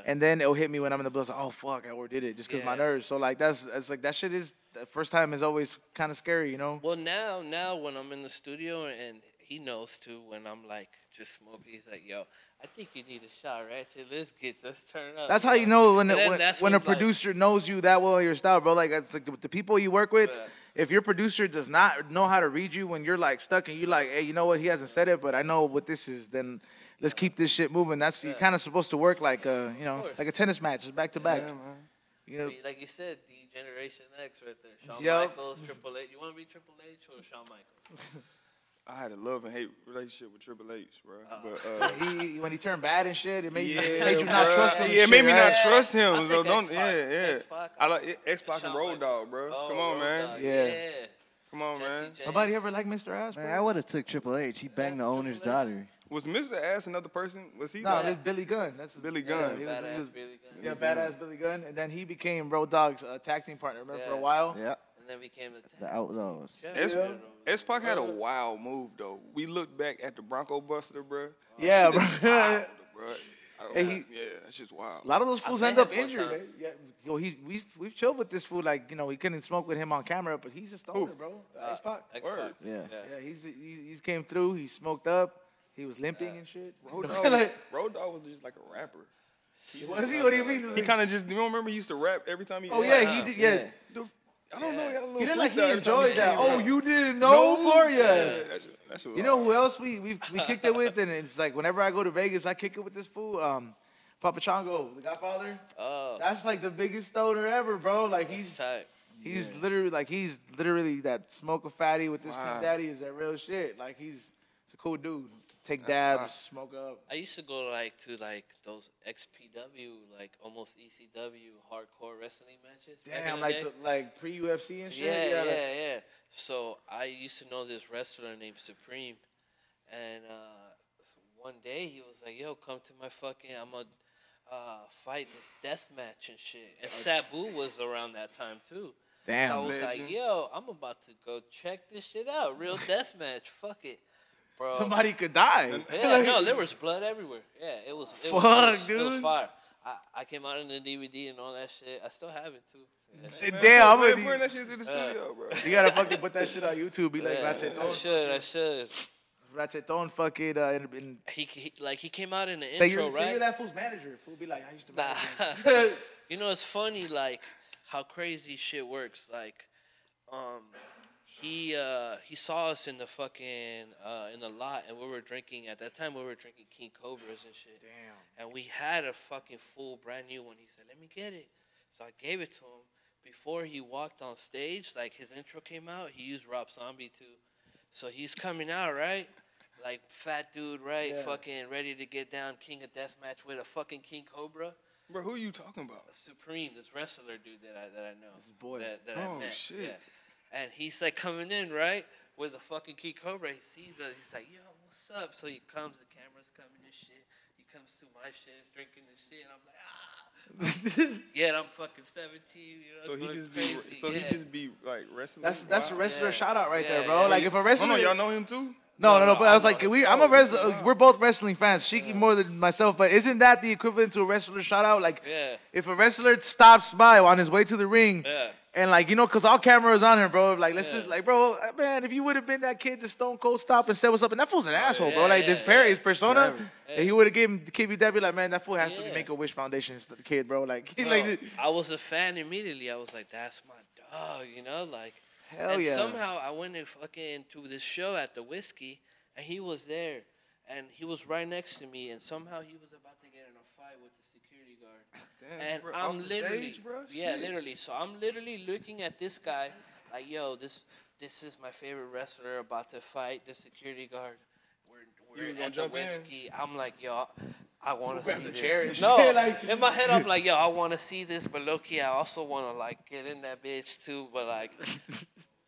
and then it'll hit me when I'm in the bus. Like, oh fuck, I overdid it just because my nerves. So like it's like that shit is the first time is always kind of scary, you know. Well, now when I'm in the studio and he knows too, when I'm like just smoking, he's like, yo, I think you need a shot, Ratchet. Let's turn up. That's how you know when a producer knows you that well, your style, bro. Like it's like the people you work with. If your producer does not know how to read you when you're like stuck and you like, hey, you know what? He hasn't said it, but I know what this is. Then let's keep this shit moving. That's you're kind of supposed to work like you know, like a tennis match, just back to back. You know, like you said, the Generation X right there. Shawn Michaels, Triple H. You want to be Triple H or Shawn Michaels? I had a love and hate relationship with Triple H, bro. But when he turned bad and shit, it made you not trust him. Yeah, it made me not trust him. So don't, I like X-Pac and Road Dogg, bro. Come on, man. Yeah. Come on, man. Nobody ever liked Mr. Ass, bro? Man, I would have took Triple H. He banged the owner's daughter. Was Mr. Ass another person? Was he? No, it's Billy Gunn. That's Billy Gunn. Billy Gunn. Yeah, badass Billy Gunn. And then he became Road Dogg's tag team partner, remember, for a while? Yeah. And then became the Outlaws. X-Pac had a wild move, though. We look back at the Bronco Buster, bro. Yeah, bro. That's just wild. A lot of those fools end up injured. Right? Yeah, yo, we've chilled with this fool. Like, you know, we couldn't smoke with him on camera, but he's a stoner, bro. X-Pac. Yeah. Yeah, he's came through. He smoked up. He was limping and shit. Road Dogg was just like a rapper. Was he? What do you mean? He kind of just, you don't remember he used to rap every time he he did, yeah. I don't know. He didn't like he enjoyed that. Oh, you didn't know for you. That's you know who else we kicked it with? And it's like whenever I go to Vegas, I kick it with this fool. Papa Chongo, the Godfather. Oh. That's like the biggest stoner ever, bro. Like he's literally that smoke a fatty with this daddy is that real shit. Like it's a cool dude. Take dabs, smoke up. I used to go to those XPW, like almost ECW hardcore wrestling matches. Damn, like pre-UFC and shit. Yeah. So I used to know this wrestler named Supreme, and so one day he was like, "Yo, come to my fucking, I'm gonna fight this death match and shit." And Sabu was around that time too. Damn. So I was like, "Yo, I'm about to go check this shit out. Real death match. Fuck it." Bro. Somebody could die. Yeah, no, there was blood everywhere. Yeah, it was dude. It was fire. I came out in the DVD and all that shit. I still have it too. Damn, I'm bring that shit to the studio, bro. You gotta fucking put that shit on YouTube. Be like Racheton. I should. Racheton fucking. He came out in the intro, right? So you're that fool's manager. Fool be like, I used to manage. You know, it's funny like how crazy shit works. Like, he saw us in the fucking in the lot, and we were drinking at that time. We were drinking King Cobras and shit. Damn. And we had a fucking full brand new one. He said, "Let me get it." So I gave it to him. Before he walked on stage, like his intro came out, he used Rob Zombie too. So he's coming out, right? Like fat dude, right? Yeah. Fucking ready to get down, King of Deathmatch with a fucking King Cobra. Bro, who are you talking about? Supreme, this wrestler dude that I know. This boy. That I met. Shit. Yeah. And he's like coming in, right? With a fucking King Cobra. He sees us. He's like, "Yo, what's up?" So he comes, the camera's coming and shit. He comes to my shit, he's drinking the shit, and I'm like, yeah, I'm fucking 17, you know. So he just be like wrestling. That's a wrestler shout out right there, bro. Like if a wrestler, y'all know him too. No, but I was like, I'm a wrestler. We're both wrestling fans. Sheiky more than myself, but isn't that the equivalent to a wrestler shout out? Like, if a wrestler stops by on his way to the ring, and like, you know, cause all cameras on him, bro. Like, let's just like, bro, man, if you would have been that kid to Stone Cold stop and said what's up, and that fool's an asshole, bro. Like his persona, and he would have given KBW like, man, that fool has to be Make-A-Wish Foundation's the kid, bro. Like, I was a fan immediately. I was like, that's my dog, you know, like. Hell yeah. Somehow I went and fucking to this show at the Whiskey, and he was there, and he was right next to me, and somehow he was about to get in a fight with the security guard. Damn, and bro, I'm literally, stage, bro? Literally. So I'm literally looking at this guy, like, yo, this is my favorite wrestler about to fight the security guard. We're at the Whiskey. I'm like, yo, I want to see this. No, in my head, I'm like, yo, I want to see this, but low-key, I also want to, like, get in that bitch, too, but, like,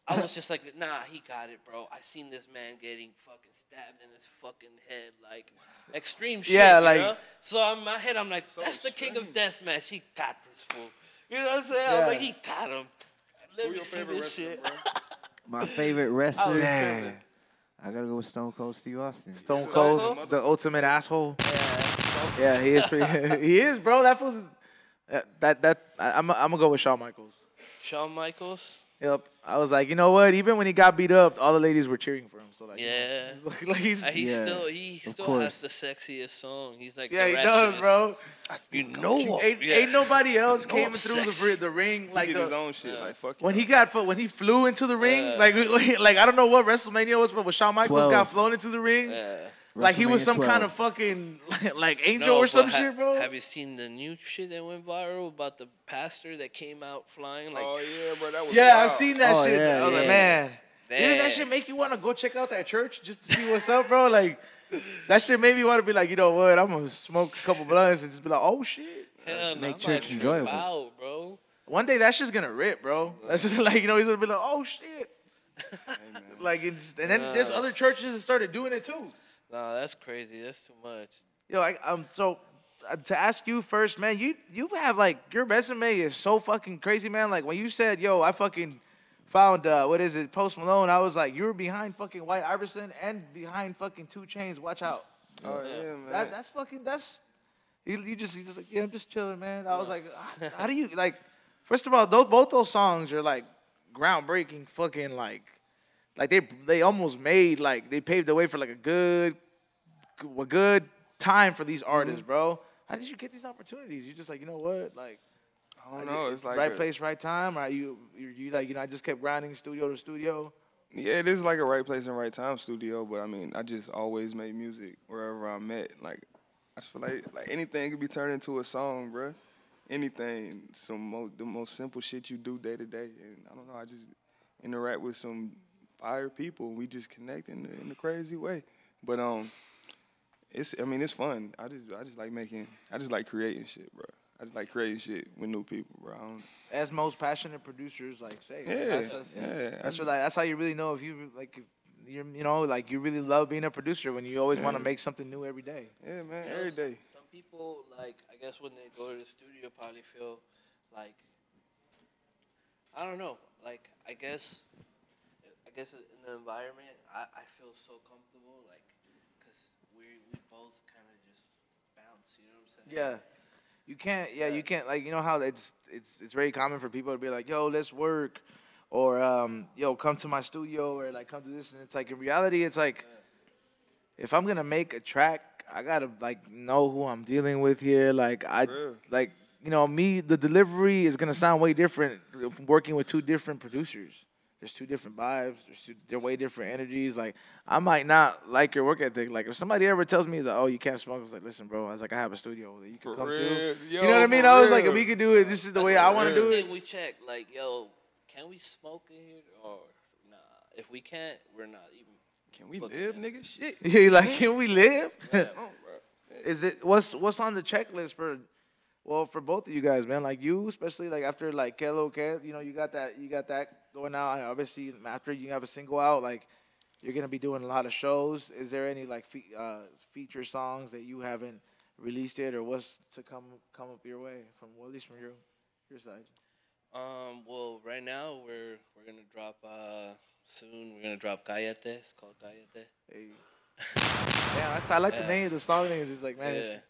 I was just like, nah, he got it, bro. I seen this man getting fucking stabbed in his fucking head, like, extreme shit, you know? So in my head, I'm like, that's the King of Deathmatch. He got this fool. You know what I'm saying? I was like, he got him. Let me see this shit. My favorite wrestler. I gotta go with Stone Cold Steve Austin. Stone Cold, the ultimate asshole. Yeah, he is pretty. He is, bro. That was I'm gonna go with Shawn Michaels. Shawn Michaels. Yep. I was like, you know what? Even when he got beat up, all the ladies were cheering for him. So like, yeah, you know, he still has the sexiest song. He's like, yeah, he does, bro. You know, ain't nobody else came through the ring like he did his own shit. Like fuck. When he flew into the ring, like I don't know what WrestleMania was, but when Shawn Michaels got flown into the ring. Like he was some 12. Kind of fucking like angel or some shit, bro. Have you seen the new shit that went viral about the pastor that came out flying? Like, oh yeah, bro, that was wild. I've seen that shit. Yeah, I was like, man, didn't that shit make you want to go check out that church just to see what's up, bro? Like that shit made me want to be like, you know what? I'm gonna smoke a couple blunts and just be like, oh shit. Hell, make church enjoyable, out, bro. One day that shit's gonna rip, bro. That's just like he's gonna be like, oh shit. Like and then there's other churches that started doing it too. Nah, that's crazy. That's too much. Yo, so to ask you first, man, you have like your resume is so fucking crazy, man. Like when you said, yo, I fucking found Post Malone, I was like, you were behind fucking White Iverson and behind fucking 2 Chainz. Watch out. Oh yeah, man. That's you just like, yeah, I'm just chilling, man. I was like, how do you like? First of all, both those songs are like groundbreaking, fucking like they almost made like they paved the way for like a good time for these artists, bro. How did you get these opportunities? You just like, you know what, like I don't know. It's like right place, right time. Or you like, you know, I just kept grinding studio to studio. Yeah, it is like a right place and right time studio. But I mean, I just always made music wherever I'm at. Like I just feel like anything could be turned into a song, bro. Anything. The most simple shit you do day to day, and I don't know. I just interact with some fire people. We just connect in a crazy way. But it's fun. I just like creating shit, bro. I just like creating shit with new people, bro. As most passionate producers like say. Yeah. That's how you really know if you really love being a producer when you always want to make something new every day. Yeah, man, every day. Some people like I guess when they go to the studio probably feel like I don't know, like I guess in the environment I feel so comfortable like because we both kind of just bounce, you know what I'm saying? Yeah. You can't like, you know how it's very common for people to be like, yo, let's work, or yo, come to my studio, or like come to this, and it's like in reality, it's like if I'm gonna make a track, I gotta like know who I'm dealing with here. Like you know, the delivery is gonna sound way different working with 2 different producers. There's 2 different vibes. They're way different energies. Like I might not like your work ethic. Like if somebody ever tells me, like, "Oh, you can't smoke," I was like, "Listen, bro." I was like, "I have a studio that you can come to." You know what I mean? I was like, "If we could do it, this is the way I want to do it." We check, like, yo, can we smoke in here or nah? If we can't, we're not even. Can we live, nigga? Shit. Yeah, like, can we live? Yeah. Is it what's on the checklist for? Well, for both of you guys, man, like you, especially like after like Que Lo Que, you know, you got that going out. And obviously, after you have a single out, like you're gonna be doing a lot of shows. Is there any like feature songs that you haven't released yet, or what's to come up your way from, well, at least from your side? Well, right now we're gonna drop soon. We're gonna drop Gallete. It's called Gallete. Hey. Yeah, I like the name. The song name is just like, man.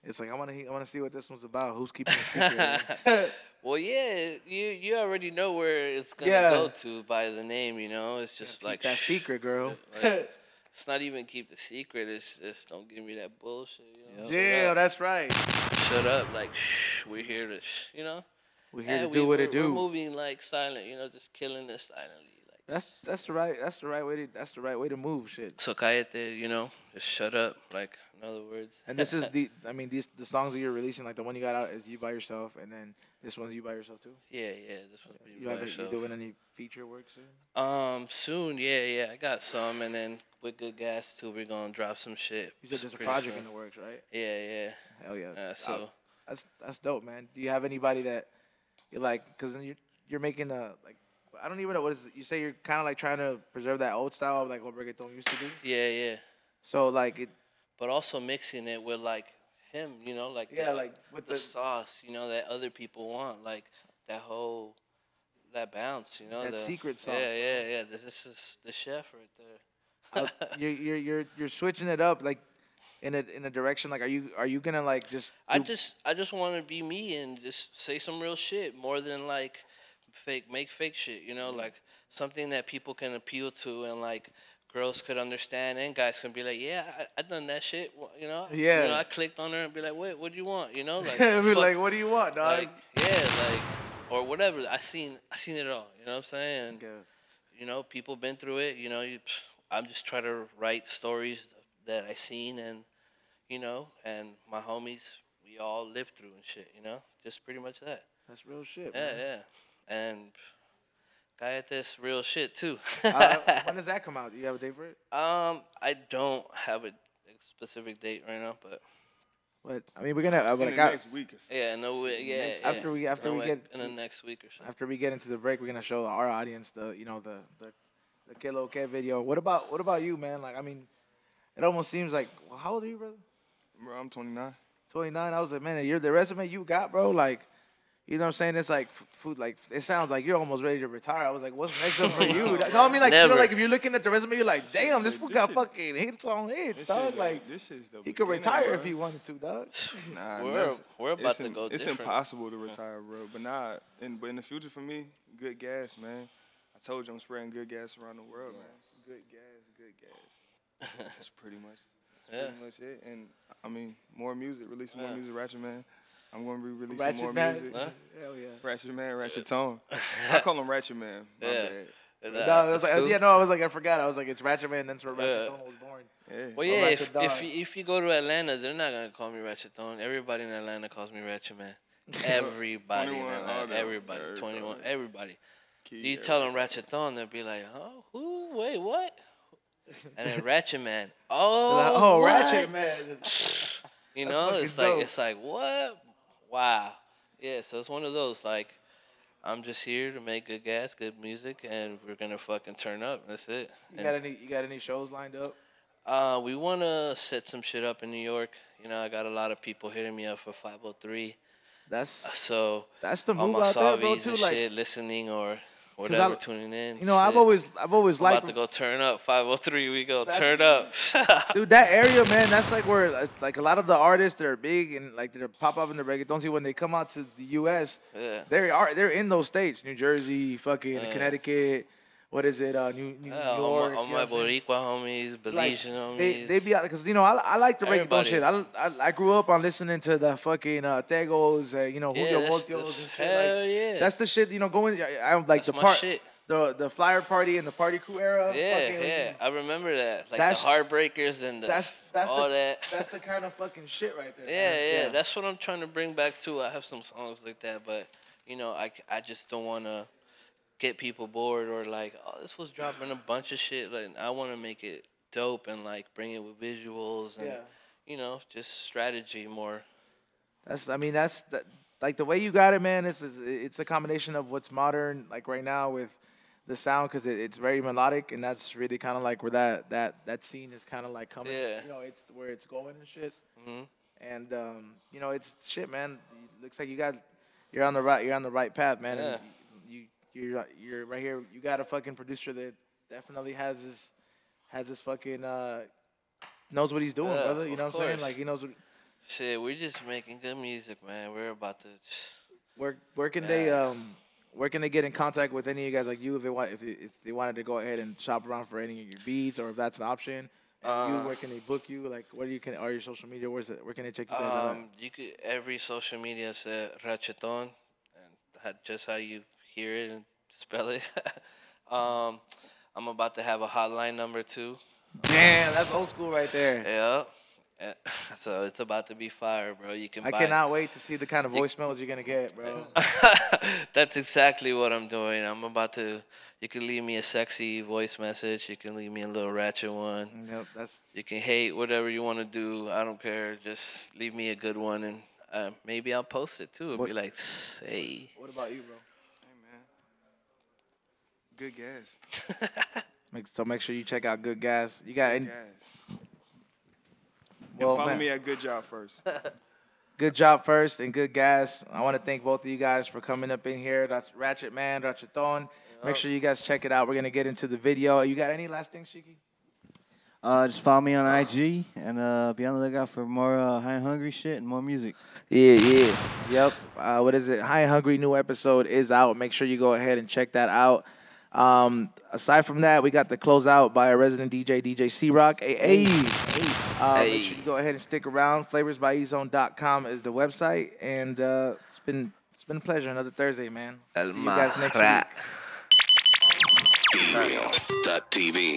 It's like I want to see what this one's about. Who's keeping it secret? Well, yeah, you already know where it's gonna go to by the name. You know, it's just like that secret, girl. Like, it's not even keep the secret. It's just don't give me that bullshit. You know? Yeah, that's right. Shut up, like shh. We're here to, you know. We're here to do what it do. We're moving like silent. You know, just killing it silently. That's the right way to move shit. So cállate, you know, just shut up, like in other words. And this is the songs that you're releasing, like the one you got out is you by yourself, and then this one's you by yourself too. Yeah, this one's you by yourself. You doing any feature work soon? Soon, yeah, I got some, and then with Good Gas too, we're gonna drop some shit. You said there's a project in the works, right? Yeah. Hell yeah. So that's dope, man. Do you have anybody that you like? Because you're making a like. I don't even know what is it. You say you're kind of like trying to preserve that old style of like what reggaeton used to do. Yeah. So like it, but also mixing it with like him, you know, like like with the sauce, you know, that other people want, like that bounce, you know, that secret sauce. Yeah. This is the chef right You're switching it up like in a direction. Like, are you gonna like just? I just want to be me and just say some real shit more than like make fake shit. You know, like something that people can appeal to and like girls could understand and guys can be like, yeah, I done that shit. You know, yeah. You know, I clicked on her and be like, what do you want? You know, like, be like, what do you want, dog? Like, yeah, like, or whatever. I seen it all. You know what I'm saying? And, you know, people been through it. You know, I'm just trying to write stories that I seen and, you know, and my homies, we all lived through and shit. You know, just pretty much that. That's real shit. Yeah, man. yeah, and. Guy at this real shit too. When does that come out? Do you have a date for it? I don't have a specific date right now, but I mean, we're gonna like next week. Yeah, no, yeah. After we get in the next week or so. After we get into the break, we're gonna show our audience the Kilo K video. What about you, man? Like, I mean, it almost seems like, well, how old are you, brother? Bro, I'm 29. 29. I was like, man, the resume you got, bro, like. You know what I'm saying? It's like food. Like, it sounds like you're almost ready to retire. I was like, what's next up for you? No, I mean, like, you know, like if you're looking at the resume, you're like, damn, this fool got fucking hits on hits, dog. Like, he could retire if he wanted to, dog. Nah, we're about to go. It's impossible to retire, bro. But in the future for me, good gas, man. I told you I'm spreading good gas around the world, man. Good gas. That's pretty much it. And I mean, more music, releasing more music, Racheton, man. I'm going to be releasing more music. Hell yeah. Racheton Man, Racheton. I call him Racheton Man. My bad. I was like, I forgot. I was like, it's Racheton Man. That's where Racheton was born. Yeah. Well, yeah. If you go to Atlanta, they're not gonna call me Racheton. Everybody in Atlanta calls me Racheton Man. Everybody in Atlanta. Everybody. 21. Everybody. You tell them Racheton, they'll be like, oh, who? Wait, what? And then Racheton Man. Oh, Racheton Man. You know, it's like what? Wow. Yeah, so it's one of those, like, I'm just here to make good gas, good music, and we're going to fucking turn up. That's it. You got any shows lined up? We want to set some shit up in New York. You know, I got a lot of people hitting me up for 503. That's the move out there, bro, too. And like, shit, listening or whatever, tuning in. You know, I've always liked. About to go turn up. 503, we go turn up. Dude, that area, man, that's like where like a lot of the artists that are big and like that pop up in the reggaeton scene when they come out to the U.S. Yeah. They're in those states, New Jersey, fucking Connecticut. What is it? New York. All my Boricua homies, Belizean homies. They be out because you know I like the reggaeton shit. I grew up on listening to the fucking Tegos, Julio Voltios and shit. Hell yeah. That's the shit. You know, I'm like the part. Shit. The flyer party and the party crew era. Yeah. I remember that. Like the Heartbreakers and that's all that. That's the kind of fucking shit right there. Yeah. That's what I'm trying to bring back too. I have some songs like that, but you know, I just don't want to get people bored or like, oh, this was dropping a bunch of shit. Like, I want to make it dope and like bring it with visuals and you know, just strategy more. Like the way you got it, man. It's a combination of what's modern, like right now with the sound, because it's very melodic, and that's really kind of like where that scene is kind of like coming. Yeah. You know, it's where it's going and shit. Mm-hmm. And you know, it's shit, man. It looks like you're on the right path, man. Yeah. And you're right here. You got a fucking producer that definitely has this fucking knows what he's doing, brother. You know what I'm saying? Like, he knows what. Shit, we're just making good music, man. We're about to just. Where can they get in contact with any of you guys, like you, if they wanted to go ahead and shop around for any of your beats, or if that's an option? And where can they book you? Like, are your social media? Where can they check you guys out? You could every social media said Racheton, and just how you hear it and spell it. I'm about to have a hotline number too. Damn, that's old school right there. Yeah. So it's about to be fire, bro. I cannot wait to see the kind of voicemails you're gonna get, bro. That's exactly what I'm doing. You can leave me a sexy voice message. You can leave me a little ratchet one. Yep, you can hate whatever you want to do. I don't care. Just leave me a good one, and maybe I'll post it too. It'll be like, hey. What about you, bro? Hey, man. Good gas. So make sure you check out Good Gas. You got any? Gas. Well, follow me at Good Job First. Good Job First and Good Gas. I want to thank both of you guys for coming up in here. Racheton Man, Racheton. Make sure you guys check it out. We're going to get into the video. You got any last things, Sheiky? Just follow me on IG and be on the lookout for more High and Hungry shit and more music. Yeah. Yep. What is it? High and Hungry new episode is out. Make sure you go ahead and check that out. Aside from that, we got the closeout by our resident DJ, DJ C-Rock. Make sure you go ahead and stick around. Flavorsbyezone.com is the website. And it's been a pleasure. Another Thursday, man. See you guys next week. TV.